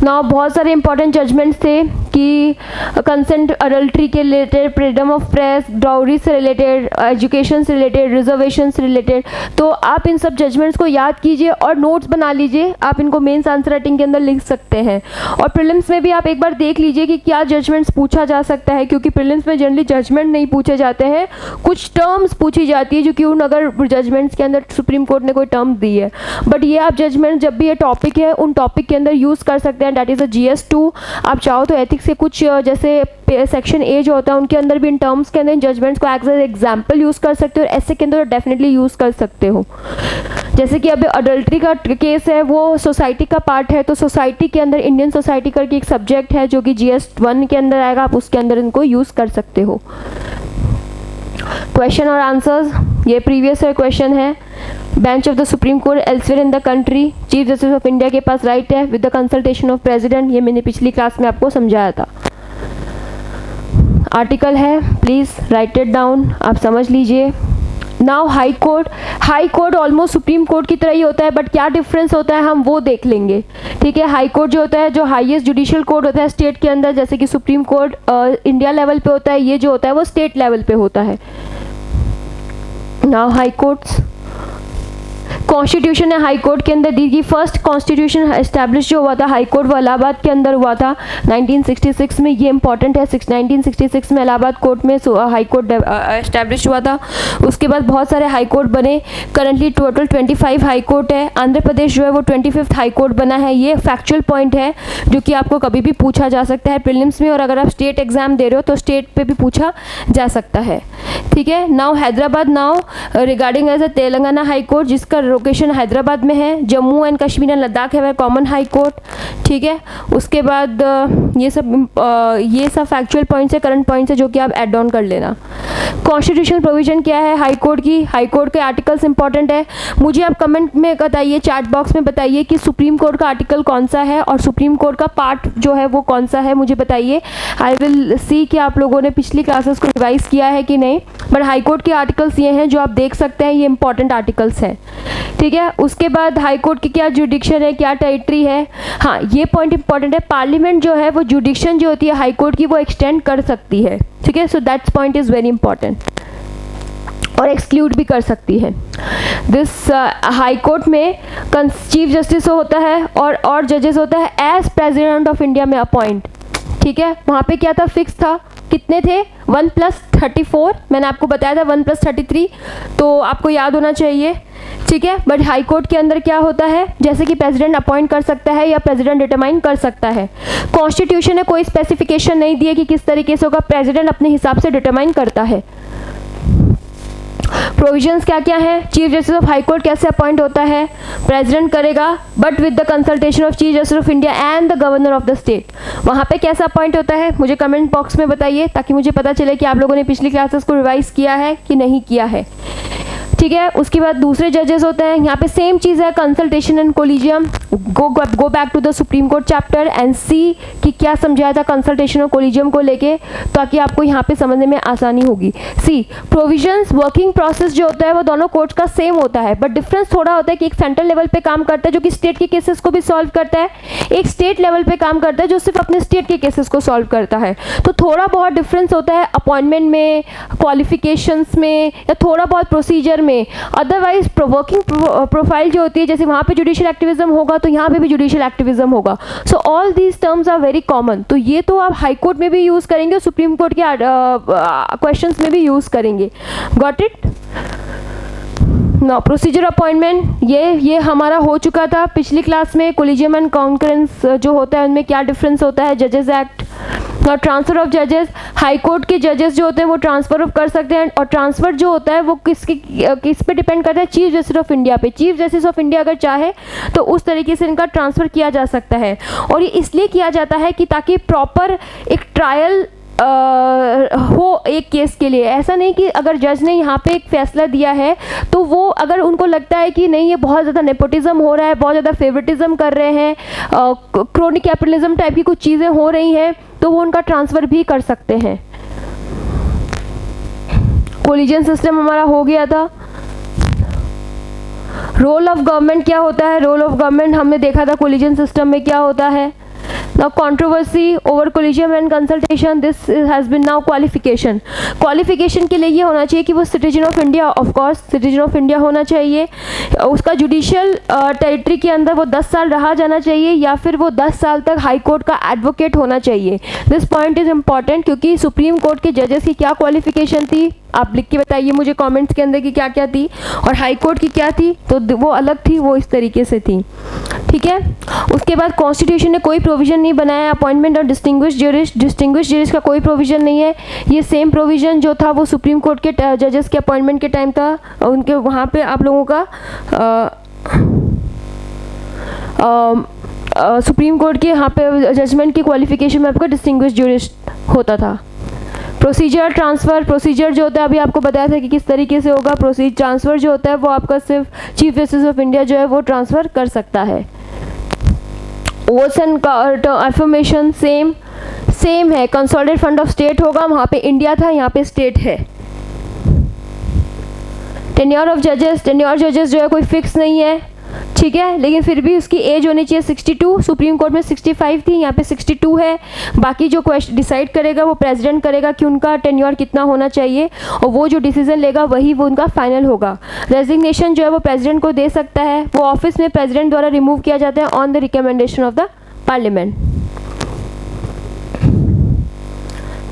Now बहुत सारे इंपॉर्टेंट जजमेंट्स थे कि कंसेंट अडल्ट्री के related, freedom of press, dowry से रिलेटेड, एजुकेशन से रिलेटेड, रिजर्वेशन से रिलेटेड। तो आप इन सब जजमेंट्स को याद कीजिए और नोट्स बना लीजिए, आप इनको मेंस आंसर राइटिंग के अंदर लिख सकते हैं। और प्रीलिम्स में भी आप एक बार देख लीजिए कि क्या जजमेंट्स पूछा जा सकता है, क्योंकि प्रीलिम्स में जनरली जजमेंट नहीं पूछे जाते हैं, कुछ टर्म्स पूछी जाती है जो कि उन अगर जजमेंट्स के अंदर सुप्रीम कोर्ट ने कोई टर्म दी है। बट ये आप जजमेंट जब भी ये टॉपिक है उन टॉपिक के अंदर यूज़ कर सकते हैं, दैट इज़ अ GS2। आप चाहो तो एथिक्स के कुछ जैसे सेक्शन ए जो होता है उनके अंदर भी इन टर्म्स के अंदर जजमेंट्स को एज एग्जाम्पल यूज़ कर सकते हो और ऐसे के अंदर डेफिनेटली यूज़ कर सकते हो। जैसे कि अभी अडल्ट्री का केस है वो सोसाइटी का पार्ट है, तो सोसाइटी के अंदर इंडियन सोसाइटी करके एक सब्जेक्ट है जो कि GS1 के अंदर आएगा, आप उसके अंदर इनको यूज़ कर सकते हो। क्वेश्चन और आंसर्स, ये प्रीवियस ईयर क्वेश्चन है। Bench of the supreme court elsewhere in the country, chief justice of India के पास राइट है with the consultation of president, ये मैंने पिछली क्लास में आपको समझाया था। आर्टिकल है, प्लीज़ राइट इट डाउन, आप समझ लीजिए। Now high court almost supreme court की तरह ही होता है, बट क्या डिफरेंस होता है हम वो देख लेंगे, ठीक है। हाई कोर्ट जो होता है, जो हाईएस्ट जुडिशियल कोर्ट होता है स्टेट के अंदर, जैसे कि सुप्रीम कोर्ट इंडिया लेवल पे होता है, ये जो होता है वो स्टेट लेवल पे होता है। नाउ हाई कोर्ट्स, कॉन्स्टिट्यूशन है हाई कोर्ट के अंदर दी गई। फर्स्ट कॉन्स्टिट्यूशन एस्टैब्लिश जो हुआ था हाई कोर्ट वो इलाहाबाद के अंदर हुआ था 1966 में, ये इंपॉर्टेंट है। 1966 में इलाहाबाद कोर्ट में हाई कोर्ट एस्टैब्लिश हुआ था। उसके बाद बहुत सारे हाई कोर्ट बने, करंटली टोटल 25 हाई कोर्ट है। आंध्र प्रदेश जो है वो 25th हाई कोर्ट बना है। ये फैक्चुअल पॉइंट है जो कि आपको कभी भी पूछा जा सकता है प्रीलिम्स में, और अगर आप स्टेट एग्जाम दे रहे हो तो स्टेट पे भी पूछा जा सकता है, ठीक है। Now Hyderabad, now regarding as a Telangana high court जिसका लोकेशन हैदराबाद में है। जम्मू एंड कश्मीर एंड लद्दाख है कॉमन हाई कोर्ट, ठीक है। उसके बाद ये सब फैक्चुअल पॉइंट्स है, करंट पॉइंट्स है जो कि आप ऐड ऑन कर लेना। कॉन्स्टिट्यूशनल प्रोविजन क्या है हाई कोर्ट की, हाई कोर्ट के आर्टिकल्स इंपॉर्टेंट है। मुझे आप कमेंट में बताइए, चैट बॉक्स में बताइए कि सुप्रीम कोर्ट का आर्टिकल कौन सा है और सुप्रीम कोर्ट का पार्ट जो है वो कौन सा है, मुझे बताइए। आई विल सी कि आप लोगों ने पिछली क्लासेस को रिवाइज किया है कि नहीं। बट हाई कोर्ट के आर्टिकल्स ये हैं जो आप देख सकते हैं, ये इंपॉर्टेंट आर्टिकल्स हैं, ठीक है। उसके बाद हाई कोर्ट की क्या जुडिक्शन है, क्या टेरिटरी है। हाँ, ये पॉइंट इंपॉर्टेंट है, पार्लियामेंट जो है वो जुडिक्शन जो होती है हाई कोर्ट की वो एक्सटेंड कर सकती है, ठीक है। So that's point is very important, और एक्सक्लूड भी कर सकती है। दिस हाई कोर्ट में चीफ जस्टिस होता है और जजेस होता है एज प्रेसिडेंट ऑफ इंडिया में अपॉइंट, ठीक है। वहाँ पे क्या था, फिक्स था, कितने थे 1+34, मैंने आपको बताया था 1+33, तो आपको याद होना चाहिए, ठीक है। बट हाई कोर्ट के अंदर क्या होता है, जैसे कि प्रेसिडेंट अपॉइंट कर सकता है या प्रेसिडेंट डिटरमाइन कर सकता है। कॉन्स्टिट्यूशन ने कोई स्पेसिफिकेशन नहीं दी है कि किस तरीके से होगा, प्रेसिडेंट अपने हिसाब से डिटरमाइन करता है। प्रोविजंस क्या क्या है? Chief justice of high court कैसे अपॉइंट होता है? प्रेसिडेंट करेगा, but with the consultation of chief justice of India and the governor of the state. वहाँ पे कैसा अपॉइंट होता है मुझे कमेंट बॉक्स में बताइए, ताकि मुझे पता चले कि आप लोगों ने पिछली क्लासेस को रिवाइज किया है कि नहीं किया है। ठीक है, उसके बाद दूसरे जजेस होते हैं, यहाँ पे सेम चीज़ है, consultation and collegium. Go back to the supreme Court chapter and see कि क्या समझाया था कंसल्टेशन और कोलिजियम को लेके, ताकि आपको यहाँ पे समझने में आसानी होगी। सी प्रोविजंस, वर्किंग प्रोसेस जो होता है वो दोनों कोर्ट का सेम होता है, बट डिफरेंस थोड़ा होता है कि एक सेंट्रल लेवल पे काम करता है जो कि स्टेट के केसेस को भी सॉल्व करता है, एक स्टेट लेवल पे काम करता है जो सिर्फ अपने स्टेट के केसेस को सॉल्व करता है। तो थोड़ा बहुत डिफरेंस होता है अपॉइंटमेंट में, क्वालिफिकेशंस में, या थोड़ा बहुत प्रोसीजर में। अदरवाइज वर्किंग प्रोफाइल जो होती है, जैसे वहाँ पे जुडिशियल एक्टिविज्म होगा तो यहाँ पे भी जुडिशियल एक्टिविज्म होगा। So all these terms are very common. तो ये तो आप हाई कोर्ट में भी यूज़ करेंगे और सुप्रीम कोर्ट के क्वेश्चंस में भी यूज़ करेंगे। Got it? Now procedure appointment, ये हमारा हो चुका था पिछली क्लास में। कोलिजियम एंड कॉन्करेंस जो होता है उनमें क्या डिफरेंस होता है, जजेस एक्ट। और ट्रांसफ़र ऑफ जजेस, हाई कोर्ट के जजेस जो होते हैं वो ट्रांसफ़र ऑफ कर सकते हैं, और ट्रांसफ़र जो होता है वो किस पे डिपेंड करता है? चीफ जस्टिस ऑफ इंडिया पे। चीफ जस्टिस ऑफ इंडिया अगर चाहे तो उस तरीके से इनका ट्रांसफ़र किया जा सकता है, और ये इसलिए किया जाता है कि ताकि प्रॉपर एक ट्रायल हो एक केस के लिए। ऐसा नहीं कि अगर जज ने यहाँ पे एक फैसला दिया है तो वो अगर उनको लगता है कि नहीं ये बहुत ज़्यादा नेपोटिज्म हो रहा है, बहुत ज़्यादा फेवरेटिज्म कर रहे हैं, क्रोनिक कैपिटलिज्म टाइप की कुछ चीज़ें हो रही हैं, तो वो उनका ट्रांसफ़र भी कर सकते हैं। कोलिजन सिस्टम हमारा हो गया था। रोल ऑफ गवर्नमेंट क्या होता है? रोल ऑफ गवर्नमेंट हमने देखा था कोलिजन सिस्टम में क्या होता है। Now controversy over collegium and consultation, this has been now qualification. Qualification के लिए ये होना चाहिए कि वो citizen of India, of course citizen of India होना चाहिए, उसका जुडिशियल टेरिटरी के अंदर वो 10 साल रहा जाना चाहिए, या फिर वो 10 साल तक हाई कोर्ट का एडवोकेट होना चाहिए। दिस पॉइंट इज़ इम्पॉर्टेंट, क्योंकि सुप्रीम कोर्ट के जजेस की क्या क्वालिफिकेशन थी, आप लिख के बताइए मुझे कमेंट्स के अंदर कि क्या क्या थी, और हाई कोर्ट की क्या थी, तो वो अलग थी, वो इस तरीके से थी। ठीक है, उसके बाद कॉन्स्टिट्यूशन ने कोई प्रोविज़न नहीं बनाया अपॉइंटमेंट और डिस्टिंग्विश जरिस का कोई प्रोविज़न नहीं है। ये सेम प्रोविज़न जो था वो सुप्रीम कोर्ट के जजेस के अपॉइंटमेंट के टाइम था, उनके वहाँ पे आप लोगों का सुप्रीम कोर्ट के यहाँ पे जजमेंट की क्वालिफिकेशन में आपका डिस्टिंग्विश जरिस होता था। प्रोसीजर ट्रांसफ़र, प्रोसीजर जो होता है अभी आपको बताया था कि किस तरीके से होगा। प्रोसीजर ट्रांसफ़र जो होता है वो आपका सिर्फ चीफ जस्टिस ऑफ इंडिया जो है वो ट्रांसफ़र कर सकता है। ओथ्स एंड अफर्मेशन सेम है। कंसोलिडेटेड फंड ऑफ स्टेट होगा, वहाँ पे इंडिया था, यहाँ पे स्टेट है। टेन्योर ऑफ जजेस, टेन्योर जजेस जो है कोई फिक्स नहीं है, ठीक है, लेकिन फिर भी उसकी एज होनी चाहिए 62। सुप्रीम कोर्ट में 65 थी, यहाँ पे 62 है। बाकी जो क्वेश्चन डिसाइड करेगा वो प्रेसिडेंट करेगा कि उनका टेन्योर कितना होना चाहिए, और वो जो डिसीजन लेगा वही वो उनका फाइनल होगा। रेजिग्नेशन जो है वो प्रेसिडेंट को दे सकता है, वो ऑफिस में प्रेसिडेंट द्वारा रिमूव किया जाता है on the recommendation of the parliament.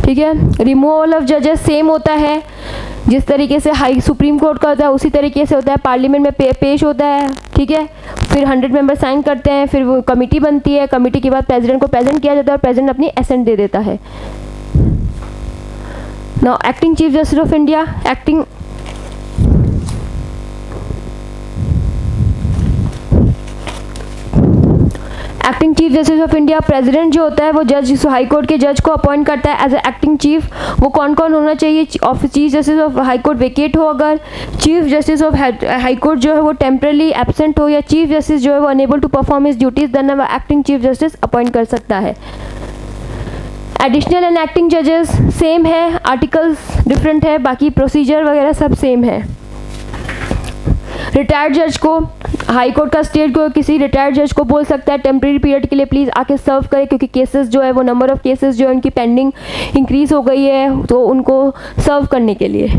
ठीक है, रिमूवल ऑफ जजेस सेम होता है, जिस तरीके से हाई सुप्रीम कोर्ट का होता है उसी तरीके से होता है, पार्लियामेंट में पेश होता है। ठीक है, फिर 100 मेंबर साइन करते हैं, फिर वो कमेटी बनती है, कमेटी के बाद प्रेसिडेंट को प्रेजेंट किया जाता है और प्रेसिडेंट अपनी एसेंट दे देता है। Now acting chief justice of India, acting chief justice of India, president जो होता है वो जज हाई कोर्ट के जज को अपॉइंट करता है एज ए एक्टिंग चीफ। वो कौन कौन होना चाहिए? Of chief justice of high court vacate हो, अगर chief justice of high court जो है वो टेम्परली एब्सेंट हो, या चीफ जस्टिस जो है वो unable to perform his duties, then वो एक्टिंग चीफ जस्टिस अपॉइंट कर सकता है। एडिशनल एंड एक्टिंग जजेस सेम है, आर्टिकल्स डिफरेंट है, बाकी प्रोसीजर वगैरह सब सेम है। रिटायर्ड जज को हाई कोर्ट का स्टेट को किसी रिटायर्ड जज को बोल सकता है टेम्प्रेरी पीरियड के लिए प्लीज़ आके सर्व करें, क्योंकि केसेस जो है वो नंबर ऑफ केसेस जो है उनकी पेंडिंग इंक्रीज हो गई है, तो उनको सर्व करने के लिए।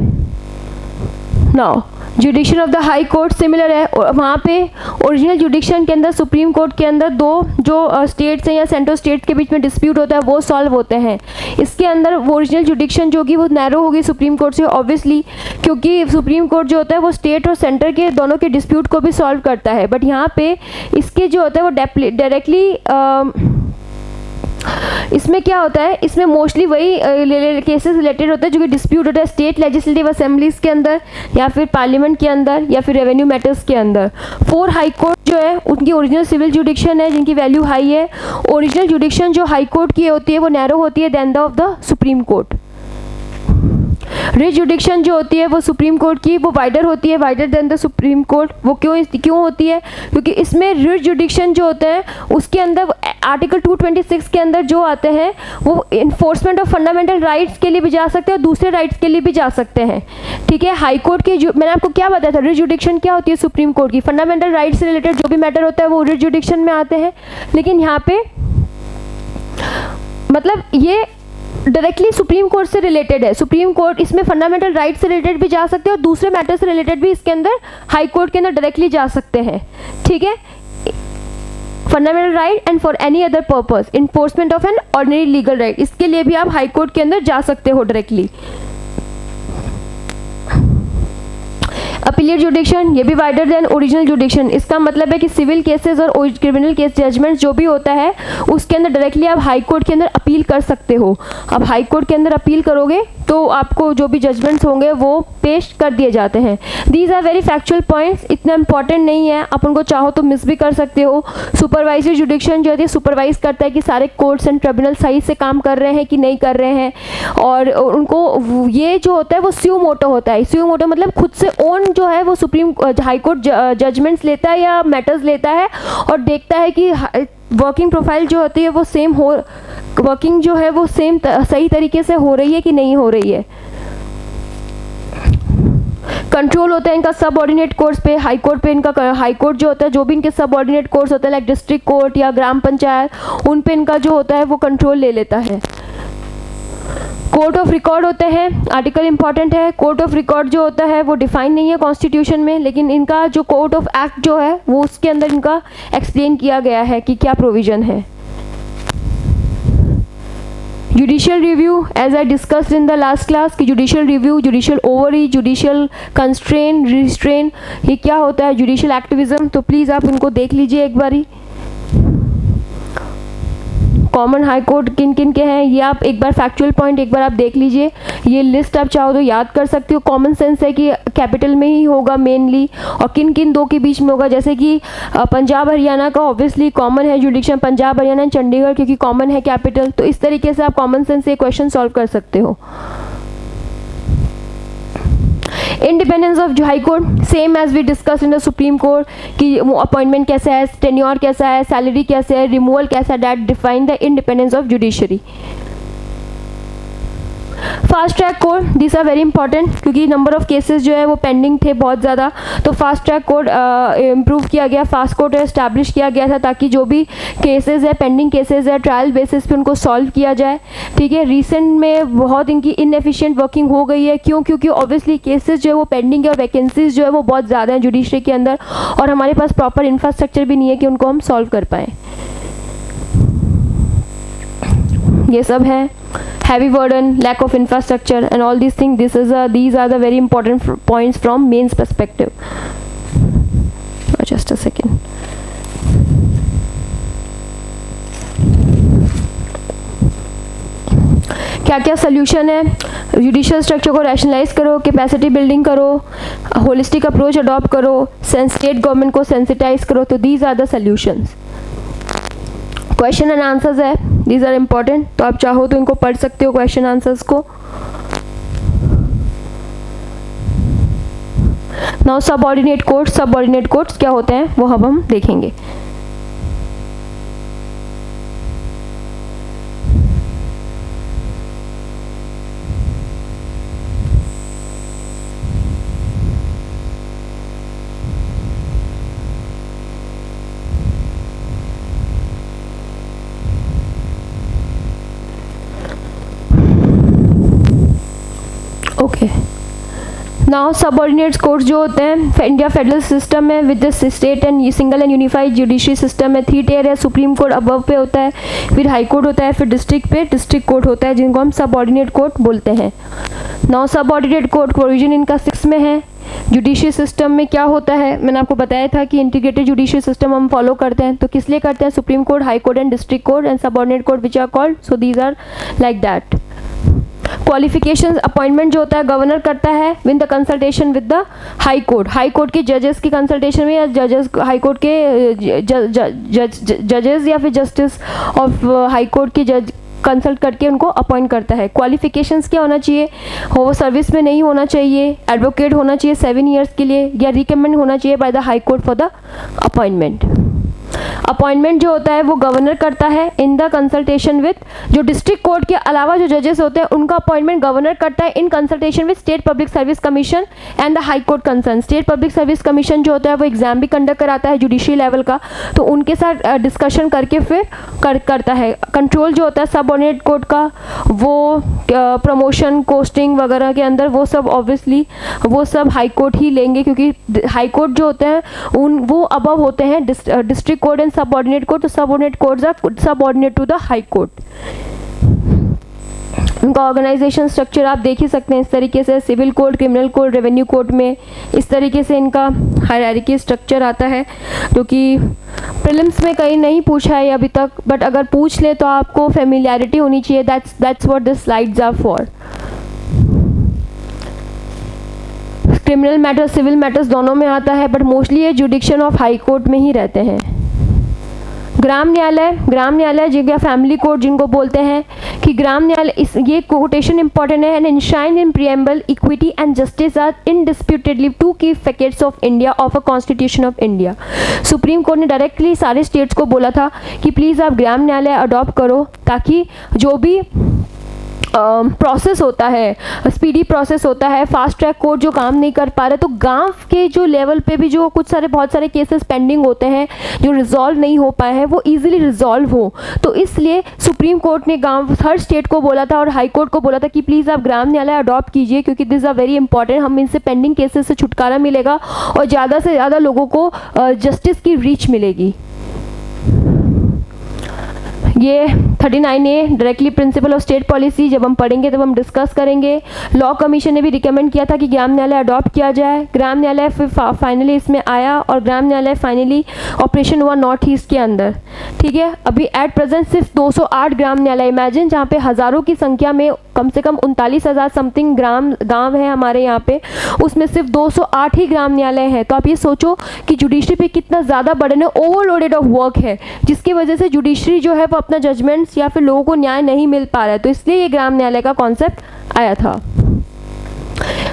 Now जुडिक्शन of the high court similar है, वहाँ पे ओरिजिनल जुडिक्शन के अंदर सुप्रीम कोर्ट के अंदर दो जो स्टेट्स हैं या सेंट्रल स्टेट्स के बीच में डिस्प्यूट होता है वो सॉल्व होते हैं। इसके अंदर वो ओरिजिनल जुडिक्शन जो कि वो नैरो होगी सुप्रीम कोर्ट से ऑब्वियसली, क्योंकि सुप्रीम कोर्ट जो होता है वो स्टेट और सेंटर के दोनों के डिस्प्यूट को भी सॉल्व करता है, बट यहाँ पे इसके जो होता है वो डायरेक्टली इसमें क्या होता है, इसमें मोस्टली वही केसेस रिलेटेड होता है जो कि डिस्प्यूट होता है स्टेट लेजिस्लेटिव असेंबलीज के अंदर या फिर पार्लियामेंट के अंदर या फिर रेवेन्यू मैटर्स के अंदर। 4 हाई कोर्ट जो है उनकी ओरिजिनल सिविल जुडिक्शन है जिनकी वैल्यू हाई है। ओरिजिनल जुडिक्शन जो हाई कोर्ट की होती है वो नैरो होती है then the of the supreme court. Writ jurisdiction जो होती है वो सुप्रीम कोर्ट की वो वाइडर होती है, wider than the supreme Court. वो क्यों होती है, क्योंकि इसमें रिट जुडिक्शन जो होता है उसके अंदर आर्टिकल 226 के अंदर जो आते हैं वो इन्फोर्समेंट ऑफ फंडामेंटल राइट्स के लिए भी जा सकते हैं और दूसरे राइट्स के लिए भी जा सकते हैं। ठीक है, हाई कोर्ट की जो मैंने आपको क्या बताया था, रिट जुडिक्शन क्या होती है सुप्रीम कोर्ट की, फंडामेंटल राइट्स से रिलेटेड जो भी मैटर होता है वो रिट जुडिक्शन में आते हैं। लेकिन यहाँ पे मतलब ये डायरेक्टली सुप्रीम कोर्ट से रिलेटेड है। सुप्रीम कोर्ट इसमें फंडामेंटल राइट से रिलेटेड भी जा सकते हैं और दूसरे मैटर से रिलेटेड भी इसके अंदर हाई कोर्ट के अंदर डायरेक्टली जा सकते हैं। ठीक है, fundamental right and for any other purpose enforcement of an ordinary legal right, इसके लिए भी आप हाई कोर्ट के अंदर जा सकते हो डायरेक्टली। अपीलेट जुडिक्शन ये भी वाइडर देन ओरिजिनल जुडिक्शन। इसका मतलब है कि सिविल केसेस और क्रिमिनल केस जजमेंट जो भी होता है उसके अंदर डायरेक्टली आप हाई कोर्ट के अंदर अपील कर सकते हो। अब हाई कोर्ट के अंदर अपील करोगे तो आपको जो भी जजमेंट्स होंगे वो पेश कर दिए जाते हैं। These are very factual points, इतना इंपॉर्टेंट नहीं है, आप उनको चाहो तो मिस भी कर सकते हो। सुपरवाइजरी जुडिक्शन जो है सुपरवाइज करता है कि सारे कोर्ट्स एंड ट्रिब्यूनल सही से काम कर रहे हैं कि नहीं कर रहे हैं, और उनको ये जो होता है वो स्यू मोटो होता है। स्यू मोटो मतलब खुद से ओन जो है वो सुप्रीम हाई कोर्ट जजमेंट्स लेता है या मैटर्स लेता है और देखता है कि वर्किंग प्रोफाइल जो होती है वो सेम हो, वर्किंग जो है वो सेम सही तरीके से हो रही है कि नहीं हो रही है। कंट्रोल होता है इनका सब ऑर्डिनेट कोर्ट्स पे, हाई कोर्ट पे इनका हाई कोर्ट जो होता है जो भी इनके सब ऑर्डिनेट कोर्ट्स होते हैं लाइक डिस्ट्रिक्ट कोर्ट या ग्राम पंचायत, उन पे इनका जो होता है वो कंट्रोल ले लेता है। कोर्ट ऑफ रिकॉर्ड होते हैं, आर्टिकल इंपॉर्टेंट है। कोर्ट ऑफ रिकॉर्ड जो होता है वो डिफाइन नहीं है कॉन्स्टिट्यूशन में, लेकिन इनका जो कोर्ट ऑफ एक्ट जो है वो उसके अंदर इनका एक्सप्लेन किया गया है कि क्या प्रोविजन है। Judicial review as I discussed in the last class कि judicial review, judicial overreach, judicial constraint, restraint, ये क्या होता है, जुडिशियल एक्टिविज्म, तो प्लीज़ आप इनको देख लीजिए एक बारी। कॉमन हाई कोर्ट किन किन के हैं ये आप एक बार फैक्चुअल पॉइंट एक बार आप देख लीजिए। ये लिस्ट आप चाहो तो याद कर सकते हो। कॉमन सेंस है कि कैपिटल में ही होगा मेनली, और किन किन दो के बीच में होगा, जैसे कि पंजाब हरियाणा का ऑब्वियसली कॉमन है जुडिक्शन, पंजाब हरियाणा चंडीगढ़ क्योंकि कॉमन है कैपिटल। तो इस तरीके से आप कॉमन सेंस से क्वेश्चन सॉल्व कर सकते हो। Independence of high court same as we discuss in the supreme court कि वो अपॉइंटमेंट कैसा है, टेन्योर कैसा है, सैलरी कैसे है, रिमूवल कैसा है, that define the independence of judiciary. Fast track court this are very important क्योंकि नंबर ऑफ केसेस जो है वो पेंडिंग थे बहुत ज़्यादा, तो फास्ट ट्रैक कोर्ट इम्प्रूव किया गया, फास्ट कोर्ट एस्टैब्लिश किया गया था ताकि जो भी केसेस है, पेंडिंग केसेस है, ट्रायल बेसिस पे उनको सॉल्व किया जाए। ठीक है, रिसेंट में बहुत इनकी इनएफिशिएंट वर्किंग हो गई है। क्यों? क्योंकि ऑब्वियसली केसेस जो है वो पेंडिंग है और वैकेंसीज जो है वो बहुत ज़्यादा है जुडिशरी के अंदर, और हमारे पास प्रॉपर इंफ्रास्ट्रक्चर भी नहीं है कि उनको हम सॉल्व कर पाएँ। ये सब है heavy burden, lack of infrastructure and all these things. These are the very important points from mains perspective. Just a second. क्या क्या सोल्यूशन है? जुडिशियल स्ट्रक्चर को रैशनलाइज करो, कैपेसिटी बिल्डिंग करो, होलिस्टिक अप्रोच अडॉप्ट करो, स्टेट गवर्नमेंट को sensitize करो। तो these are the solutions. Question and answers है, दीज आर इम्पॉर्टेंट, तो आप चाहो तो इनको पढ़ सकते हो क्वेश्चन आंसर्स को। नाउ सबऑर्डिनेट कोर्ट्स क्या होते हैं वो अब हम देखेंगे। ओके, नाउ सबऑर्डिनेट कोर्ट्स जो होते हैं इंडिया फेडरल सिस्टम में with the state and single and unified judiciary system में 3 टियर है। सुप्रीम कोर्ट अबव पे होता है, फिर हाई कोर्ट होता है, फिर डिस्ट्रिक्ट पे डिस्ट्रिक्ट कोर्ट होता है, जिनको हम सबऑर्डिनेट कोर्ट बोलते हैं। नाउ सबऑर्डिनेट कोर्ट प्रोविजन इनका 6 में है। जुडिशरी सिस्टम में क्या होता है, मैंने आपको बताया था कि इंटीग्रेटेड जुडिशरी सिस्टम हम फॉलो करते हैं। तो किस लिए करते हैं? Supreme court, high court and district court and subordinate court which are called, so these are like that. Qualifications, appointment जो होता है गवर्नर करता है with the consultation with the high court. High court के जजेस की कंसल्टेशन में, या जजेस हाई कोर्ट के जजेस या फिर जस्टिस ऑफ हाई कोर्ट के जज कंसल्ट करके उनको अपॉइंट करता है। क्वालिफिकेशंस क्या होना चाहिए? वो सर्विस में नहीं होना चाहिए, एडवोकेट होना चाहिए 7 ईयर्स के लिए, या रिकमेंड होना चाहिए by the high court for the appointment. Appointment जो होता है वो गवर्नर करता है इन द कंसल्टेशन विद, जो डिस्ट्रिक्ट कोर्ट के अलावा जो जजेस होते हैं उनका अपॉइंटमेंट गवर्नर करता है in consultation with state public service commission and the high court concern. State public service commission जो होता है वो एग्जाम भी कंडक्ट कराता है जुडिशरी लेवल का, तो उनके साथ डिस्कशन करके फिर करता है। कंट्रोल जो होता है सबऑर्डिनेट कोर्ट का, वो प्रमोशन, पोस्टिंग वगैरह के अंदर वो सब ऑब्वियसली वो सब हाई कोर्ट ही लेंगे, क्योंकि हाई कोर्ट जो होते हैं वो अबव होते हैं district court and subordinate court. तो subordinate courts are subordinate to the high Court. उनका ऑर्गेनाइजेशन स्ट्रक्चर आप देख ही सकते हैं इस तरीके से, civil court, criminal court, revenue court में इस तरीके से इनका हायरार्की स्ट्रक्चर आता है, जो कि प्रीलिम्स में कहीं नहीं पूछा है अभी तक, बट अगर पूछ ले तो आपको फेमिलियरिटी होनी चाहिए। That's what this slides are for. Criminal matters, civil matters दोनों में आता है, बट मोस्टली ये जुडिक्शन ऑफ हाई कोर्ट में ही रहते हैं। ग्राम न्यायालय जिनका फैमिली कोर्ट जिनको बोलते हैं, कि ग्राम न्यायालय, इस ये कोटेशन इंपॉर्टेंट है, and enshrined in preamble equity and justice are indisputably 2 key facts of India of a constitution of India. Supreme Court ने डायरेक्टली सारे स्टेट्स को बोला था कि प्लीज़ आप ग्राम न्यायालय अडॉप्ट करो, ताकि जो भी प्रोसेस होता है, स्पीडी प्रोसेस होता है, फास्ट ट्रैक कोर्ट जो काम नहीं कर पा रहे, तो गांव के जो लेवल पे भी जो बहुत सारे केसेस पेंडिंग होते हैं जो रिजॉल्व नहीं हो पाए हैं, वो इजीली रिजॉल्व हो। तो इसलिए सुप्रीम कोर्ट ने हर स्टेट को बोला था और हाई कोर्ट को बोला था कि प्लीज़ आप ग्राम न्यायालय अडॉप्ट कीजिए, क्योंकि दिस आर वेरी इंपॉर्टेंट। हम इनसे पेंडिंग केसेस से छुटकारा मिलेगा और ज़्यादा से ज़्यादा लोगों को जस्टिस की रीच मिलेगी। ये 39A directly principle of state policy, जब हम पढ़ेंगे तब हम डिस्कस करेंगे। लॉ कमीशन ने भी रिकमेंड किया था कि ग्राम न्यायालय अडॉप्ट किया जाए। ग्राम न्यायालय फिर फाइनली इसमें आया और ग्राम न्यायालय फाइनली ऑपरेशन हुआ नॉर्थ ईस्ट के अंदर। ठीक है, अभी एट प्रेजेंट सिर्फ 208 ग्राम न्यायालय, इमेजिन, जहाँ पे हज़ारों की संख्या में कम से कम 39,000 समथिंग गांव है हमारे यहाँ पे, उसमें सिर्फ 208 ही ग्राम न्यायालय है। तो आप ये सोचो कि जुडिशरी पे कितना ज़्यादा बर्डन है, ओवरलोडेड ऑफ वर्क है, जिसकी वजह से जुडिशरी जो है वो अपना जजमेंट्स या फिर लोगों को न्याय नहीं मिल पा रहा है। तो इसलिए ये ग्राम न्यायालय का कॉन्सेप्ट आया था।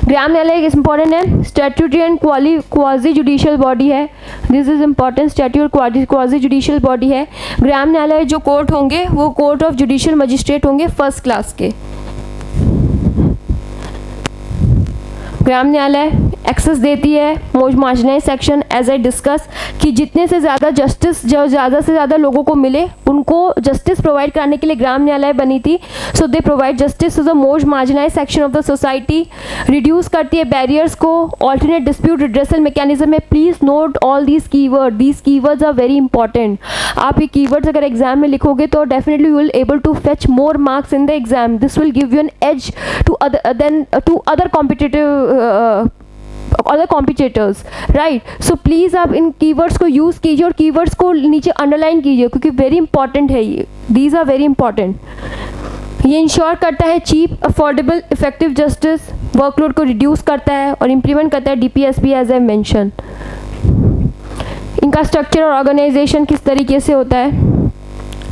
ग्राम न्यायालय एक इंपॉर्टेंट है, statutory and quasi judicial body है। This is important, statutory quasi judicial body है। ग्राम न्यायालय जो कोर्ट होंगे वो कोर्ट ऑफ जुडिशियल मजिस्ट्रेट होंगे फर्स्ट क्लास के। ग्राम न्यायालय एक्सेस देती है most marginalise section, as I discuss, कि जितने से ज़्यादा जस्टिस, जो ज़्यादा से ज़्यादा लोगों को मिले उनको जस्टिस प्रोवाइड कराने के लिए ग्राम न्यायालय बनी थी। So they provide justice to the most marginalise section of the society, reduce करती है बैरियर्स को, ऑल्टरनेट डिस्प्यूट रिड्रेसल मैकेनिज्म है। Please note all these keywords are very important. आप ये कीवर्ड्स अगर एग्जाम में लिखोगे तो definitely you will able to fetch more marks in the exam. This will give you an edge to other competitors, right. So please आप इन keywords को use कीजिए और कीवर्ड्स को नीचे अंडरलाइन कीजिए, क्योंकि वेरी इंपॉर्टेंट है ये, दीज आर वेरी इंपॉर्टेंट। ये इंश्योर करता है cheap, affordable, effective justice, workload को रिड्यूस करता है और इम्प्लीमेंट करता है DPSP एज आई मेंशन। इनका स्ट्रक्चर और ऑर्गेनाइजेशन किस तरीके से होता है?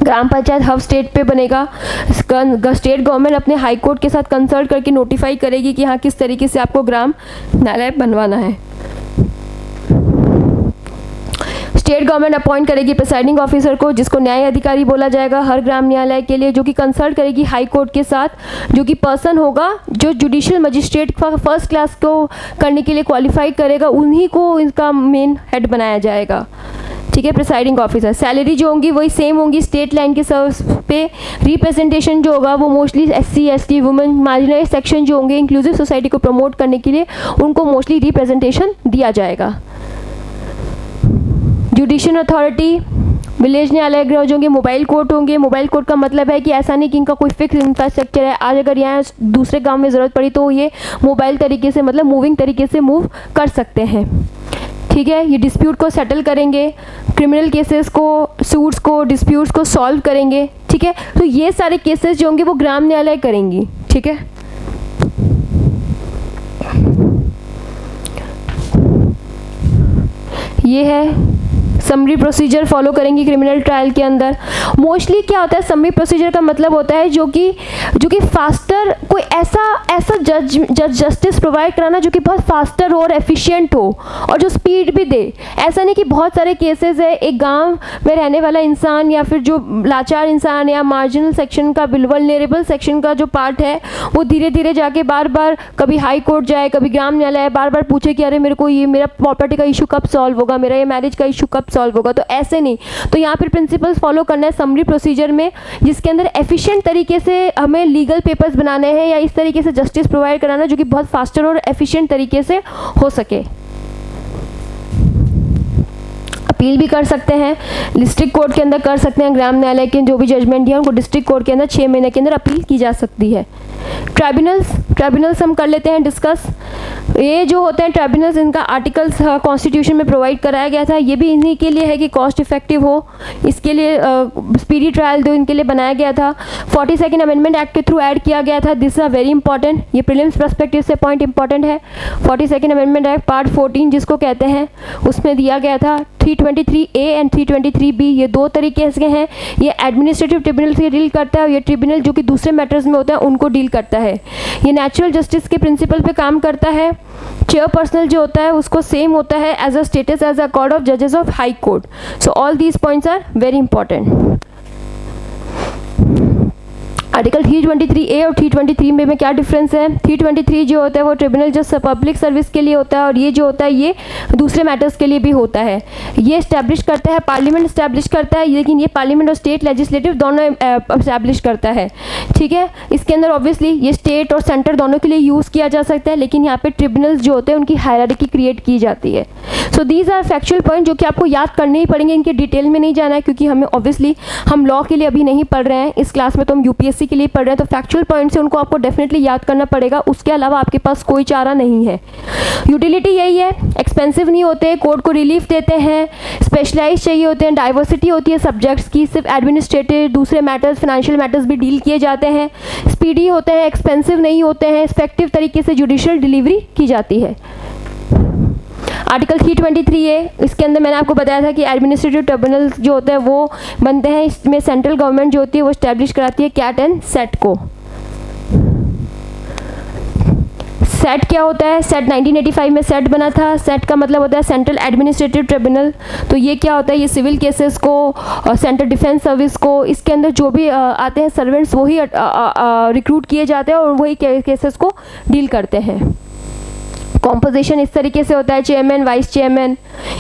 ग्राम पंचायत हब स्टेट पे बनेगा। स्टेट गवर्नमेंट अपने हाई कोर्ट के साथ कंसल्ट करके नोटिफाई करेगी कि हाँ किस तरीके से आपको ग्राम न्यायालय बनवाना है। स्टेट गवर्नमेंट अपॉइंट करेगी प्रिसाइडिंग ऑफिसर को, जिसको न्याय अधिकारी बोला जाएगा हर ग्राम न्यायालय के लिए, जो कि कंसल्ट करेगी हाई कोर्ट के साथ, जो कि पर्सन होगा जो जुडिशियल मजिस्ट्रेट फर्स्ट क्लास को करने के लिए क्वालिफाई करेगा, उन्हीं को इसका मेन हेड बनाया जाएगा। ठीक है, प्रिसाइडिंग ऑफिसर। सैलरी जो होंगी वही सेम होंगी स्टेट लाइन के सर्विस पे। रिप्रेजेंटेशन जो होगा वो mostly SC ST women marginalise section जो होंगे इंक्लूसिव सोसाइटी को प्रमोट करने के लिए उनको मोस्टली रिप्रेजेंटेशन दिया जाएगा। जुडिशियल अथॉरिटी विलेज न्यायालय गृह जो होंगे मोबाइल कोर्ट होंगे। मोबाइल कोर्ट का मतलब है कि ऐसा नहीं कि इनका कोई फिक्स इंफ्रास्ट्रक्चर है, आज अगर यहाँ दूसरे गांव में ज़रूरत पड़ी तो ये मोबाइल तरीके से मतलब मूविंग तरीके से मूव कर सकते हैं। ठीक है, ये डिस्प्यूट को सेटल करेंगे, क्रिमिनल केसेस को, सूट्स को, डिस्प्यूट्स को सॉल्व करेंगे। ठीक है, तो ये सारे केसेस जो होंगे वो ग्राम न्यायालय करेंगी। ठीक है, ये है समरी प्रोसीजर फॉलो करेंगी क्रिमिनल ट्रायल के अंदर। मोस्टली क्या होता है, समरी प्रोसीजर का मतलब होता है जो कि फास्टर, कोई ऐसा जस्टिस प्रोवाइड कराना जो कि बहुत फास्टर हो और एफिशिएंट हो और जो स्पीड भी दे। ऐसा नहीं कि बहुत सारे केसेस है, एक गांव में रहने वाला इंसान या फिर जो लाचार इंसान या मार्जिनल सेक्शन का, वल्नरेबल सेक्शन का जो पार्ट है वो धीरे धीरे जाके बार बार कभी हाई कोर्ट जाए, कभी ग्राम न्यायालय, बार बार पूछे कि अरे मेरे को ये मेरा प्रॉपर्टी का इशू कब सॉल्व होगा, मेरा ये मैरिज का इशू कब सॉल्व होगा। तो ऐसे नहीं, तो यहाँ पर प्रिंसिपल्स फॉलो करना है समरी प्रोसीजर में, जिसके अंदर एफिशिएंट तरीके से हमें लीगल पेपर्स बनाने हैं या इस तरीके से जस्टिस प्रोवाइड कराना जो कि बहुत फास्टर और एफिशिएंट तरीके से हो सके। अपील भी कर सकते हैं, डिस्ट्रिक्ट कोर्ट के अंदर कर सकते हैं, ग्राम न्यायालय के जो भी जजमेंट है उनको डिस्ट्रिक्ट कोर्ट के अंदर 6 महीने के अंदर अपील की जा सकती है। ट्राइब्यूनल्स हम कर लेते हैं डिस्कस। ये जो होते हैं ट्राइब्यूनल्स, इनका आर्टिकल्स कॉन्स्टिट्यूशन में प्रोवाइड कराया गया था। ये भी इन्हीं के लिए है कि कॉस्ट इफेक्टिव हो, इसके लिए स्पीडी ट्रायल जो इनके लिए बनाया गया था। 42nd अमेंडमेंट एक्ट के थ्रू ऐड किया गया था। दिस आर वेरी इंपॉर्टेंट, ये प्रीलिम्स पर्सपेक्टिव से पॉइंट इंपॉर्टेंट है। 42nd अमेंडमेंट एक्ट पार्ट 14 जिसको कहते हैं, उसमें दिया गया था 323A एंड 323B, ये 2 तरीके से हैं। ये एडमिनिस्ट्रेटिव ट्रिब्यूनल से डील करता है और ये ट्रिब्यूनल जो कि दूसरे मैटर्स में होता है उनको डील करता है। ये नेचुरल जस्टिस के प्रिंसिपल पे काम करता है। चेयरपर्सनल जो होता है उसको सेम होता है as a status as a court of जजेस of high court. So all these points are very important. Article 323A और 323 में क्या डिफरेंस है? 323 जो होता है वो ट्रिब्यूनल जो पब्लिक सर्विस के लिए होता है और ये जो होता है ये दूसरे मैटर्स के लिए भी होता है। ये इस्टेब्लिश करता है, पार्लियामेंट इस्टेब्लिश करता है, लेकिन ये पार्लियामेंट और स्टेट लेजिस्लेटिव दोनों इस्टेब्लिश करता है। ठीक है, इसके अंदर ऑब्वियसली ये स्टेट और सेंटर दोनों के लिए यूज़ किया जा सकता है, लेकिन यहाँ पे ट्रिब्यूनल्स जो होते हैं उनकी हायरार्की क्रिएट की जाती है। So these are factual point जो कि आपको याद करने ही पड़ेंगे, इनके डिटेल में नहीं जाना है क्योंकि हमें ऑब्वियसली हम लॉ के लिए अभी नहीं पढ़ रहे हैं इस क्लास में, तो हम यूपीएससी के लिए पढ़ रहे हैं। तो फैक्चुअल पॉइंट से उनको आपको डेफिनेटली याद करना पड़ेगा, उसके अलावा आपके पास कोई चारा नहीं है। यूटिलिटी यही है, एक्सपेंसिव नहीं होते, कोर्ट को रिलीफ देते हैं, स्पेशलाइज चाहिए होते हैं, डाइवर्सिटी होती है सब्जेक्ट्स की, सिर्फ एडमिनिस्ट्रेटिव दूसरे मैटर्स फाइनेंशियल मैटर्स भी डील किए जाते हैं, स्पीडी होते हैं, एक्सपेंसिव नहीं होते हैं, इफेक्टिव तरीके से जुडिशियल डिलीवरी की जाती है। आर्टिकल 323A, इसके अंदर मैंने आपको बताया था कि एडमिनिस्ट्रेटिव ट्रिब्यूनल्स जो होते हैं वो बनते हैं, इसमें सेंट्रल गवर्नमेंट जो होती है वो स्टैब्लिश कराती है कैट एंड सेट को। सेट क्या होता है? सेट 1985 में सेट बना था। सेट का मतलब होता है सेंट्रल एडमिनिस्ट्रेटिव ट्रिब्यूनल। तो ये क्या होता है? ये सिविल केसेस को और सेंट्रल डिफेंस सर्विस को, इसके अंदर जो भी आते हैं सर्वेंट्स वही रिक्रूट किए जाते हैं और वही केसेस को डील करते हैं। कॉम्पोजिशन इस तरीके से होता है, चेयरमैन, वाइस चेयरमैन,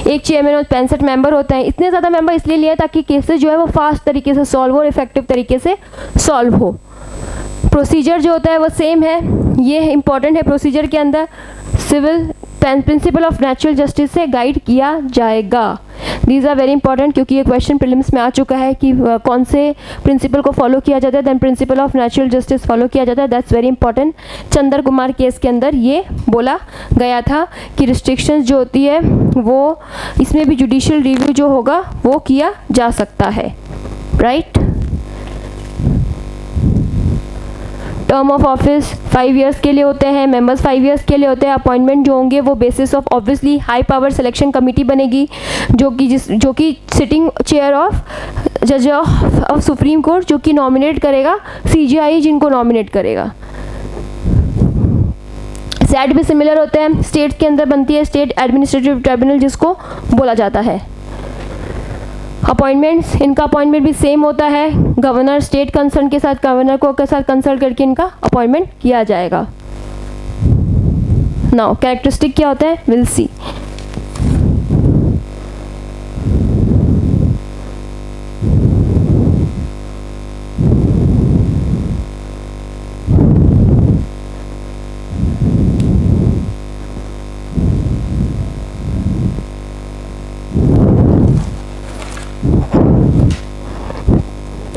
एक चेयरमैन और 65 मेंबर होते हैं। इतने ज़्यादा मेंबर इसलिए लिए ताकि केसेस जो है वो फास्ट तरीके से सॉल्व हो और इफेक्टिव तरीके से सॉल्व हो। प्रोसीजर जो होता है वो सेम है, ये इंपॉर्टेंट है। प्रोसीजर के अंदर civil principle of natural justice से गाइड किया जाएगा। दीज आर वेरी इंपॉर्टेंट क्योंकि ये क्वेश्चन प्रीलिम्स में आ चुका है कि कौन से प्रिंसिपल को फॉलो किया जाता है, then principle of natural justice follow किया जाता है। That's very important. Chander Kumar case के अंदर ये बोला गया था कि रिस्ट्रिक्शंस जो होती है वो इसमें भी जुडिशियल रिव्यू जो होगा वो किया जा सकता है, right. Term of office 5 years के लिए होते हैं, मेंबर्स 5 ईयर्स के लिए होते हैं। अपॉइंटमेंट जो होंगे वो basis of obviously high power selection committee बनेगी जो कि सिटिंग चेयर ऑफ जज ऑफ सुप्रीम कोर्ट जो कि नॉमिनेट करेगा CJI जिनको नॉमिनेट करेगा। सेट भी सिमिलर होते हैं, स्टेट के अंदर बनती है स्टेट एडमिनिस्ट्रेटिव ट्रिब्यूनल जिसको बोला जाता है। अपॉइंटमेंट्स, इनका अपॉइंटमेंट भी सेम होता है, गवर्नर स्टेट कंसर्न के साथ गवर्नर को के साथ कंसल्ट करके इनका अपॉइंटमेंट किया जाएगा। नाउ कैरेक्टरिस्टिक क्या होता है, विल सी।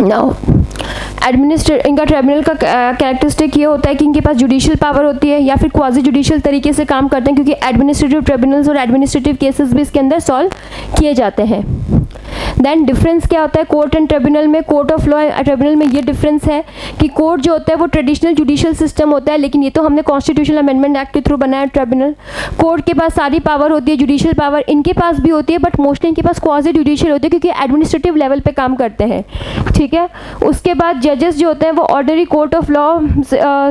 नाउ इनका ट्रिब्यूनल का कैरेक्टरिस्टिक ये होता है कि इनके पास जुडिशियल पावर होती है या फिर क्वाजी जुडिशियल तरीके से काम करते हैं, क्योंकि एडमिनिस्ट्रेटिव ट्रिब्यूनल्स और एडमिनिस्ट्रेटिव केसेस भी इसके अंदर सॉल्व किए जाते हैं। देन डिफरेंस क्या होता है कोर्ट एंड ट्रिब्यूनल में, court of law and tribunal में ये डिफरेंस है कि कोर्ट जो होता है वो ट्रेडिशनल जुडिशियल सिस्टम होता है, लेकिन ये तो हमने कॉन्स्टिट्यूशनल अमेंडमेंट एक्ट के थ्रू बनाया ट्रिब्यूनल। कोर्ट के पास सारी पावर होती है, जुडिशियल पावर इनके पास भी होती है, बट मोस्टली इनके पास क्वाजी जुडिशियल होती है क्योंकि एडमिनिस्ट्रेटिव लेवल पे काम करते हैं, ठीक है। उसके बाद जजेस जो होते हैं वो ऑर्डनरी कोर्ट ऑफ लॉ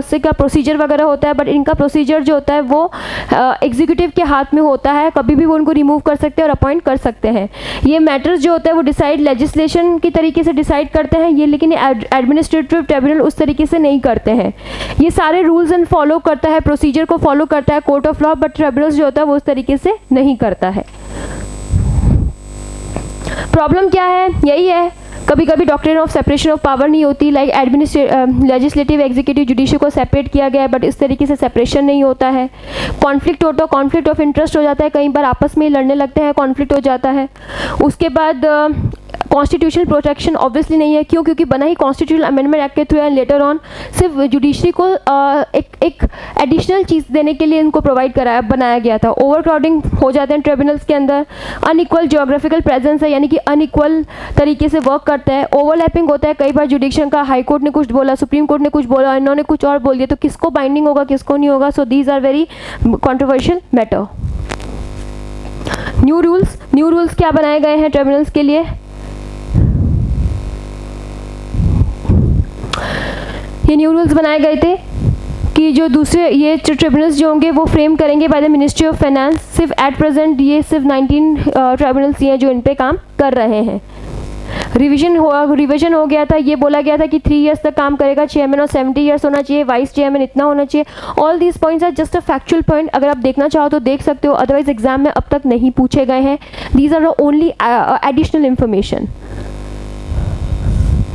से का प्रोसीजर वगैरह होता है, बट इनका प्रोसीजर जो होता है वो एग्जीक्यूटिव के हाथ में होता है, कभी भी वो उनको रिमूव कर सकते हैं और अपॉइंट कर सकते हैं। ये मैटर्स जो होता है वो डिसाइड लेजिस्लेशन की तरीके से डिसाइड करते हैं ये, लेकिन एडमिनिस्ट्रेटिव ट्रिब्यूनल उस तरीके से नहीं करते हैं। ये सारे रूल्स एंड फॉलो करता है, प्रोसीजर को फॉलो करता है court of law, but tribunal जो होता है वो उस तरीके से नहीं करता है। प्रॉब्लम क्या है, यही है कभी कभी doctrine of separation of power नहीं होती, लाइक लेजिस्लेटिव एग्जीक्यूटिव जुडिशियल को सेपरेट किया गया है, बट इस तरीके से सेपरेशन नहीं होता है। कॉन्फ्लिक्ट होता है, कॉन्फ्लिक्ट ऑफ इंटरेस्ट हो जाता है, कई बार आपस में लड़ने लगते हैं, कॉन्फ्लिक्ट हो जाता है। उसके बाद कॉन्स्टिट्यूशनल प्रोटेक्शन ऑब्वियसली नहीं है, क्यों? क्योंकि बना ही कॉन्स्टिट्यूशनल अमेंडमेंट एक्ट के थ्रू एंड लेटर ऑन सिर्फ जुडिशरी को एक एडिशनल चीज़ देने के लिए इनको प्रोवाइड बनाया गया था। ओवर क्राउडिंग हो जाते हैं ट्रिब्यूनल्स के अंदर, अनइक्वल जियोग्राफिकल प्रेजेंस है, यानी कि अनइक्वल तरीके से वर्क करता है, ओवरलैपिंग होता है, कई बार जुडिक्शन का हाई कोर्ट ने कुछ बोला, सुप्रीम कोर्ट ने कुछ बोला, इन्होंने कुछ और बोल दिया, तो किसको बाइंडिंग होगा किसको नहीं होगा। So these are very controversial matter. New rules क्या बनाए गए हैं ट्रिब्यूनल्स के लिए? ये न्यू रूल्स बनाए गए थे कि जो दूसरे ये ट्रिब्यूनल्स जो होंगे वो फ्रेम करेंगे by the ministry of finance. सिर्फ एट प्रेजेंट ये सिर्फ 19 ट्रिब्यूनल्स ही हैं जो इन पे काम कर रहे हैं। रिवीजन हो गया था, ये बोला गया था कि 3 इयर्स तक काम करेगा, चेयरमैन और 70 इयर्स होना चाहिए, वाइस चेयरमैन इतना होना चाहिए। All these points are just a factual point, अगर आप देखना चाहो तो देख सकते हो, अदरवाइज एग्जाम में अब तक नहीं पूछे गए हैं। These are only additional information.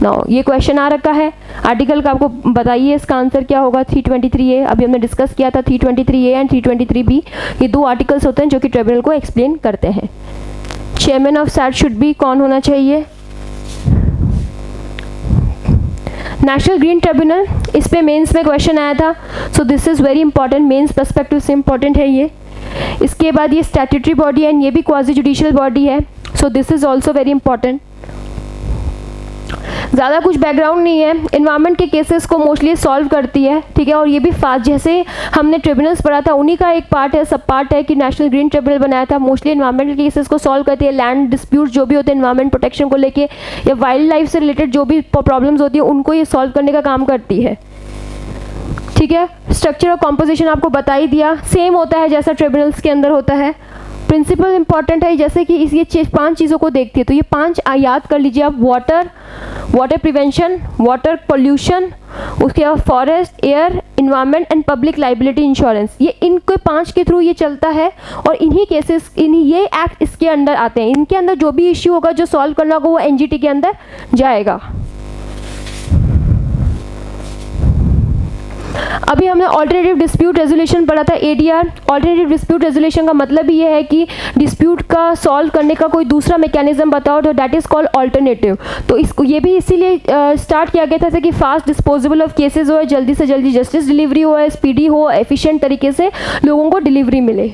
Now ये क्वेश्चन आ रखा है आर्टिकल का, आपको बताइए इसका आंसर क्या होगा। 323A अभी हमने डिस्कस किया था, 323A एंड 323B ये 2 आर्टिकल्स होते हैं जो कि ट्रिब्यूनल को एक्सप्लेन करते हैं। Chairman of SAT should be कौन होना चाहिए? नेशनल ग्रीन ट्रिब्यूनल, इस पे मेंस में क्वेश्चन आया था, so this is very important, mains perspective से इंपॉर्टेंट है ये। इसके बाद ये स्टैट्यूटरी बॉडी है एंड ये भी क्वाजी जुडिशियल बॉडी है, सो this is also very important. ज़्यादा कुछ बैकग्राउंड नहीं है, इन्वायरमेंट के केसेस को मोस्टली सॉल्व करती है, ठीक है। और ये भी फास्ट, जैसे हमने ट्रिब्यूनल्स पढ़ा था उन्हीं का एक पार्ट है, सब पार्ट है कि नेशनल ग्रीन ट्रिब्यूनल बनाया था, मोस्टली इन्वायरमेंटल केसेस को सॉल्व करती है। लैंड डिस्प्यूट जो भी होते हैं इन्वायरमेंट प्रोटेक्शन को लेके या वाइल्ड लाइफ से रिलेटेड जो भी प्रॉब्लम्स होती है उनको ये सॉल्व करने का काम करती है, ठीक है। स्ट्रक्चर और कॉम्पोजिशन आपको बता ही दिया, सेम होता है जैसा ट्रिब्यूनल्स के अंदर होता है। प्रिंसिपल इंपॉर्टेंट है, जैसे कि इस ये 5 चीज़ों को देखती है, तो ये 5 याद कर लीजिए आप। वाटर प्रिवेंशन, वाटर पोल्यूशन, उसके बाद forest, air, environment and public liability insurance, ये इनके 5 के थ्रू ये चलता है। और इन्हीं केसेस ये एक्ट इसके अंदर आते हैं, इनके अंदर जो भी इश्यू होगा जो सॉल्व करना होगा वो एनजीटी के अंदर जाएगा। अभी हमने ऑल्टरनेटिव डिस्प्यूट रेजोल्यूशन पढ़ा था, एडीआर। ऑल्टरनेटिव डिस्प्यूट रेजोल्यूशन का मतलब ये है कि डिस्प्यूट का सॉल्व करने का कोई दूसरा मैकेनिज्म बताओ, तो दैट इज कॉल्ड ऑल्टरनेटिव। तो इसको ये भी इसीलिए स्टार्ट किया गया था कि फास्ट डिस्पोजेबल ऑफ केसेस हो, जल्दी से जल्दी जस्टिस डिलीवरी हो, स्पीडी हो, एफिशिएंट तरीके से लोगों को डिलीवरी मिले।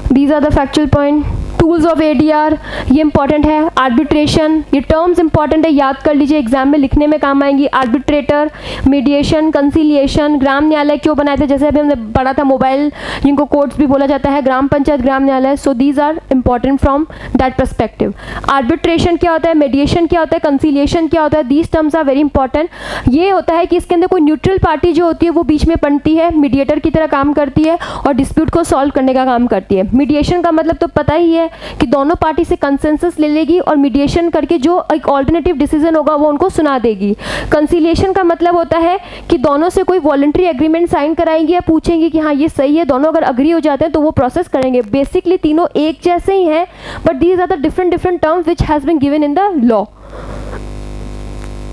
These are the factual point. Tools of ADR, ये इंपॉर्टेंट है। आर्बिट्रेशन, ये टर्म्स इंपॉर्टेंट है, याद कर लीजिए, एग्जाम में लिखने में काम आएंगी। आर्बिट्रेटर, मीडिएशन, कंसीलिएशन, ग्राम न्यायालय क्यों बनाए थे, जैसे अभी हमने पढ़ा था मोबाइल, जिनको कोर्ट्स भी बोला जाता है, ग्राम panchayat, gram Nyayalaya. So these are important from that perspective. Arbitration क्या होता है, मीडिएशन क्या होता है, कंसीलिएशन क्या होता है, these terms are very important. ये होता है कि इसके अंदर कोई न्यूट्रल पार्टी जो होती है वो बीच में बनती है, मीडिएटर की तरह काम करती है और डिस्प्यूट को सॉल्व करने का काम करती है। मीडिएशन का मतलब तो पता ही है कि दोनों पार्टी से कंसेंसस ले लेगी और मीडिएशन करके जो एक ऑल्टरनेटिव डिसीजन होगा वो उनको सुना देगी। कंसीलिएशन का मतलब होता है कि दोनों से कोई वॉलंटरी एग्रीमेंट साइन कराएंगे या पूछेंगे कि हाँ ये सही है, दोनों अगर अग्री हो जाते हैं तो वो प्रोसेस करेंगे। बेसिकली तीनों एक जैसे ही हैं, but these are the different terms which has been given in the law.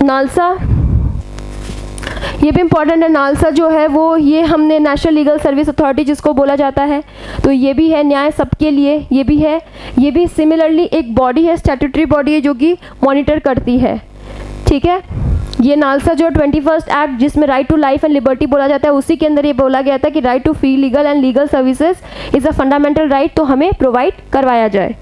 NALSA ये भी इम्पॉर्टेंट है। नालसा जो है वो ये हमने नेशनल लीगल सर्विस अथॉरिटी जिसको बोला जाता है, तो ये भी है न्याय सबके लिए, ये भी है। ये भी सिमिलरली एक बॉडी है, स्टैट्यूटरी बॉडी है जो कि मॉनिटर करती है, ठीक है। ये नालसा जो 21st एक्ट जिसमें right to life and liberty बोला जाता है, उसी के अंदर ये बोला गया था कि right to free legal and legal services is a fundamental right, तो हमें प्रोवाइड करवाया जाए।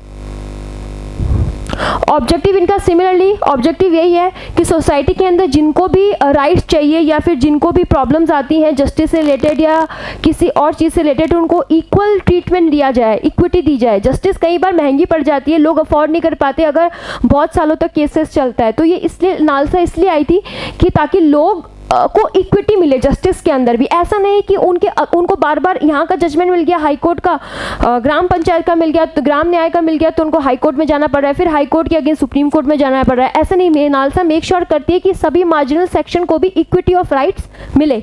ऑब्जेक्टिव इनका सिमिलरली ऑब्जेक्टिव यही है कि सोसाइटी के अंदर जिनको भी राइट्स चाहिए या फिर जिनको भी प्रॉब्लम्स आती हैं जस्टिस से रिलेटेड या किसी और चीज़ से रिलेटेड, उनको इक्वल ट्रीटमेंट दिया जाए, इक्विटी दी जाए। जस्टिस कई बार महंगी पड़ जाती है, लोग अफोर्ड नहीं कर पाते अगर बहुत सालों तक केसेस चलता है, तो ये इसलिए नालसा इसलिए आई थी कि ताकि लोग को इक्विटी मिले जस्टिस के अंदर भी। ऐसा नहीं कि उनको बार बार यहाँ का जजमेंट मिल गया हाई कोर्ट का, ग्राम पंचायत का मिल गया, तो ग्राम न्याय का मिल गया, तो उनको हाई कोर्ट में जाना पड़ रहा है, फिर हाई कोर्ट के अगेंस्ट सुप्रीम कोर्ट में जाना पड़ रहा है। ऐसा नहीं, नालसा मेक श्योर करती है कि सभी मार्जिनल सेक्शन को भी इक्विटी ऑफ राइट्स मिले।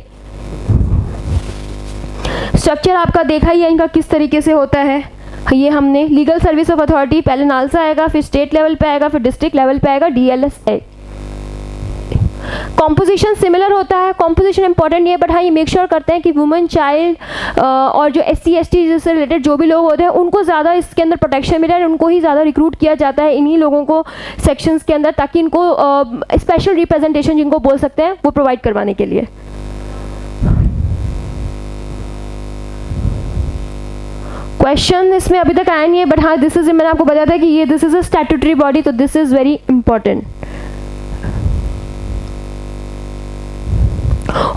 स्ट्रक्चर आपका देखा ही है इनका किस तरीके से होता है। ये हमने लीगल सर्विस ऑफ अथॉरिटी, पहले नालसा आएगा, फिर स्टेट लेवल पे आएगा, फिर डिस्ट्रिक्ट लेवल पे आएगा DLSA। कॉम्पोजिशन सिमिलर होता है, कॉम्पोजिशन इंपॉर्टेंट नहीं है, बट हाँ ये मेक श्योर करते हैं कि वुमेन, चाइल्ड और जो SC ST से रिलेटेड जो भी लोग होते हैं उनको ज़्यादा इसके अंदर प्रोटेक्शन मिले, उनको ही ज़्यादा रिक्रूट किया जाता है इन्हीं लोगों को सेक्शंस के अंदर, ताकि इनको स्पेशल रिप्रेजेंटेशन जिनको बोल सकते हैं वो प्रोवाइड करवाने के लिए। क्वेश्चन इसमें अभी तक आया नहीं है, बट हाँ दिस इज, मैंने आपको बताया था कि ये this is a statutory body, तो this is very important.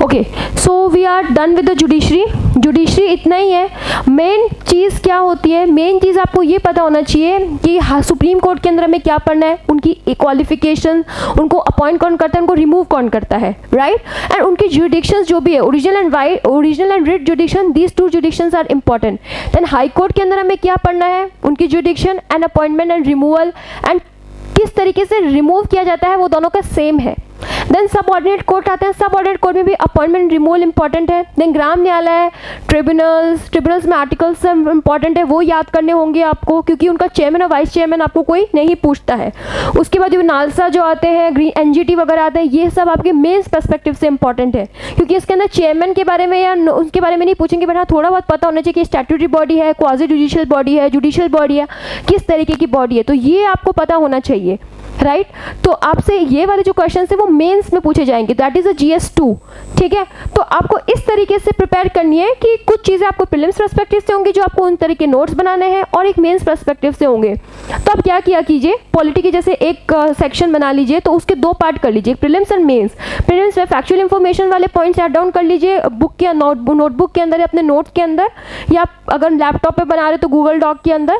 Okay, so we are done with the judiciary. Judiciary इतना ही है। मेन चीज़ क्या होती है, मेन चीज़ आपको ये पता होना चाहिए कि सुप्रीम कोर्ट के अंदर हमें क्या पढ़ना है, उनकी क्वालिफिकेशन, उनको अपॉइंट कौन करता है, उनको रिमूव कौन करता है, राइट, एंड उनकी जुडिक्शंस जो भी है, original and writ jurisdiction, these two jurisdictions are important. Then high court के अंदर हमें क्या पढ़ना है, उनकी jurisdiction and appointment and removal, and किस तरीके से रिमूव किया जाता है, वो दोनों का सेम है। देन सब ऑर्डिनेट कोर्ट आते हैं, सब ऑर्डिनेट कोर्ट में भी अपॉइंटमेंट रिमूवल इंपॉर्टेंट है। देन ग्राम न्यायालय, ट्रिब्यूनल्स में आर्टिकल्स सब इंपॉर्टेंट है, वो याद करने होंगे आपको, क्योंकि उनका चेयरमैन और वाइस चेयरमैन आपको कोई नहीं पूछता है। उसके बाद जो नालसा जो आते हैं, NGT वगैरह आते हैं, ये सब आपके मेंस पर्सपेक्टिव से इंपॉर्टेंट है, क्योंकि इसके अंदर चेयरमैन के बारे में या उसके बारे में नहीं पूछेंगे, बट हाँ थोड़ा बहुत पता होना चाहिए कि स्टैट्यूटरी बॉडी है, क्वाजी जुडिशियल बॉडी है, जुडिशियल बॉडी है, किस तरीके की बॉडी है, तो ये आपको पता होना चाहिए, राइट। तो आपसे ये वाले जो क्वेश्चन है वो मेंस में पूछे जाएंगे, दैट इज अ GS2, ठीक है। तो आपको इस तरीके से प्रिपेयर करनी है कि कुछ चीज़ें आपको प्रीलिम्स पर्सपेक्टिव से होंगी जो आपको उन तरह के नोट्स बनाने हैं, और एक मेंस पर्सपेक्टिव से होंगे। तो आप क्या किया कीजिए, पॉलिटी के जैसे एक सेक्शन बना लीजिए, तो उसके दो पार्ट कर लीजिए, प्रीलिम्स एंड मेंस। प्रीलिम्स में फैक्चुअल इन्फॉर्मेशन वाले पॉइंट्स ऐड डाउन कर लीजिए बुक के नोटबुक के अंदर या अपने नोट्स के अंदर, या अगर लैपटॉप पे बना रहे तो गूगल डॉक के अंदर,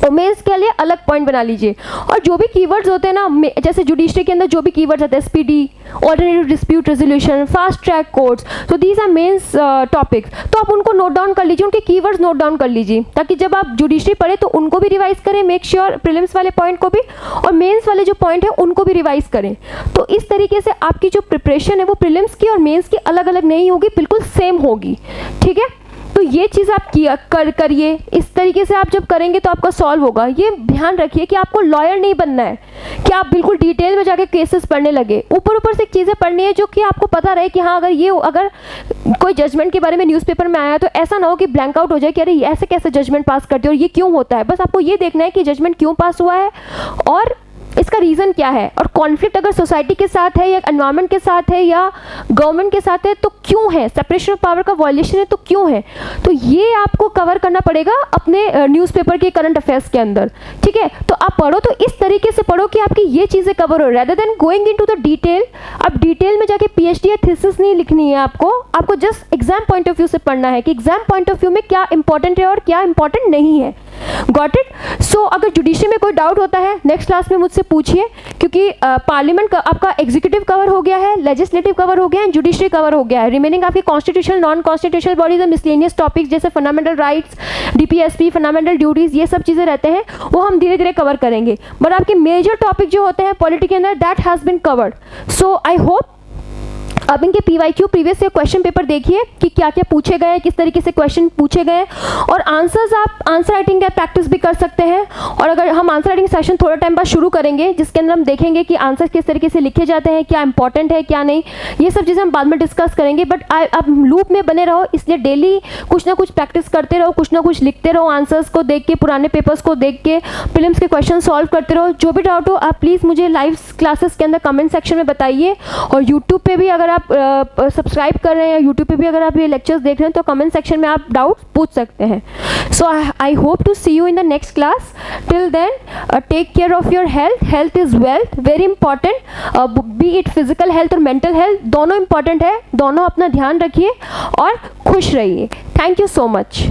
और मेंस के लिए अलग पॉइंट बना लीजिए। और जो भी कीवर्ड्स होते हैं ना, जैसे जुडिशरी के अंदर जो भी कीवर्ड्स आते हैं, SPD, alternative dispute resolution, fast track courts, तो दीज आर मेंस टॉपिक्स, तो आप उनको नोट डाउन कर लीजिए, उनके कीवर्ड्स नोट डाउन कर लीजिए, ताकि जब आप जुडिशरी पढ़े तो उनको भी रिवाइज करें, मेक श्योर प्रीलिम्स वाले पॉइंट को भी और मेंस वाले जो पॉइंट है उनको भी रिवाइज करें। तो इस तरीके से आपकी जो प्रिपरेशन है वो प्रीलिम्स की और मेंस की अलग अलग नहीं होगी, बिल्कुल सेम होगी, ठीक है। तो ये चीज़ आप करिए, इस तरीके से आप जब करेंगे तो आपका सॉल्व होगा। ये ध्यान रखिए कि आपको लॉयर नहीं बनना है कि आप बिल्कुल डिटेल में जाके केसेस पढ़ने लगे, ऊपर से चीज़ें पढ़नी है जो कि आपको पता रहे कि हाँ अगर कोई जजमेंट के बारे में न्यूज़पेपर में आया तो ऐसा ना हो कि ब्लैंक आउट हो जाए कि अरे ऐसे कैसे जजमेंट पास करते हो और ये क्यों होता है। बस आपको ये देखना है कि जजमेंट क्यों पास हुआ है और इसका रीज़न क्या है, और कॉन्फ्लिक्ट अगर सोसाइटी के साथ है या एनवायरनमेंट के साथ है या गवर्नमेंट के साथ है तो क्यों है, सेपरेशन ऑफ पावर का वायलेशन है तो क्यों है। तो ये आपको कवर करना पड़ेगा अपने न्यूज़पेपर के करंट अफेयर्स के अंदर, ठीक है। तो आप पढ़ो तो इस तरीके से पढ़ो कि आपकी ये चीज़ें कवर हो, rather than going into the detail. अब डिटेल में जाके PhD या थीसिस नहीं लिखनी है आपको just exam point of view से पढ़ना है कि एग्जाम पॉइंट ऑफ व्यू में क्या इंपॉर्टेंट है और क्या इंपॉर्टेंट नहीं है। Got it. सो अगर जुडिशरी में कोई डाउट होता है नेक्स्ट क्लास में मुझसे पूछिए, क्योंकि पार्लियामेंट का आपका एग्जीक्यूटिव कवर हो गया है, लेजिस्लेटिव कवर हो गया है, जुडिशरी कवर हो गया है। रिमेनिंग आपकी कॉन्स्टिट्यूशनल, नॉन कॉन्स्टिट्यूशनल बॉडीज और मिसलेनियस टॉपिक्स जैसे fundamental rights, DPSP, fundamental duties, ये सब चीज़ें रहते हैं, वो हम धीरे धीरे कवर करेंगे। बट आपके मेजर टॉपिक जो होते हैं पॉलिटी के अंदर, that has been covered. So I hope अब इनके PYQ previous year question paper देखिए कि क्या क्या पूछे गए हैं, किस तरीके से क्वेश्चन पूछे गए हैं, और आंसर्स आप आंसर राइटिंग का प्रैक्टिस भी कर सकते हैं। और अगर हम आंसर राइटिंग सेशन थोड़ा टाइम बाद शुरू करेंगे जिसके अंदर हम देखेंगे कि आंसर किस तरीके से लिखे जाते हैं, क्या इंपॉर्टेंट है क्या नहीं, ये सब चीज़ें हम बाद में डिस्कस करेंगे। बट आप लूप में बने रहो, इसलिए डेली कुछ ना कुछ प्रैक्टिस करते रहो, कुछ ना कुछ लिखते रहो, आंसर्स को देख के, पुराने पेपर्स को देख के, प्रीलिम्स के क्वेश्चन सॉल्व करते रहो। जो भी डाउट हो आप प्लीज़ मुझे लाइव क्लासेस के अंदर कमेंट सेक्शन में बताइए। और यूट्यूब पे भी अगर आप सब्सक्राइब कर रहे हैं, यूट्यूब पे भी अगर आप ये लेक्चर्स देख रहे हैं, तो कमेंट सेक्शन में आप डाउट पूछ सकते हैं। So I hope to see you in the next class. Till then take care of your health. Health is wealth, very important. Be it physical health और मेंटल हेल्थ, दोनों important है। दोनों अपना ध्यान रखिए और खुश रहिए। Thank you so much.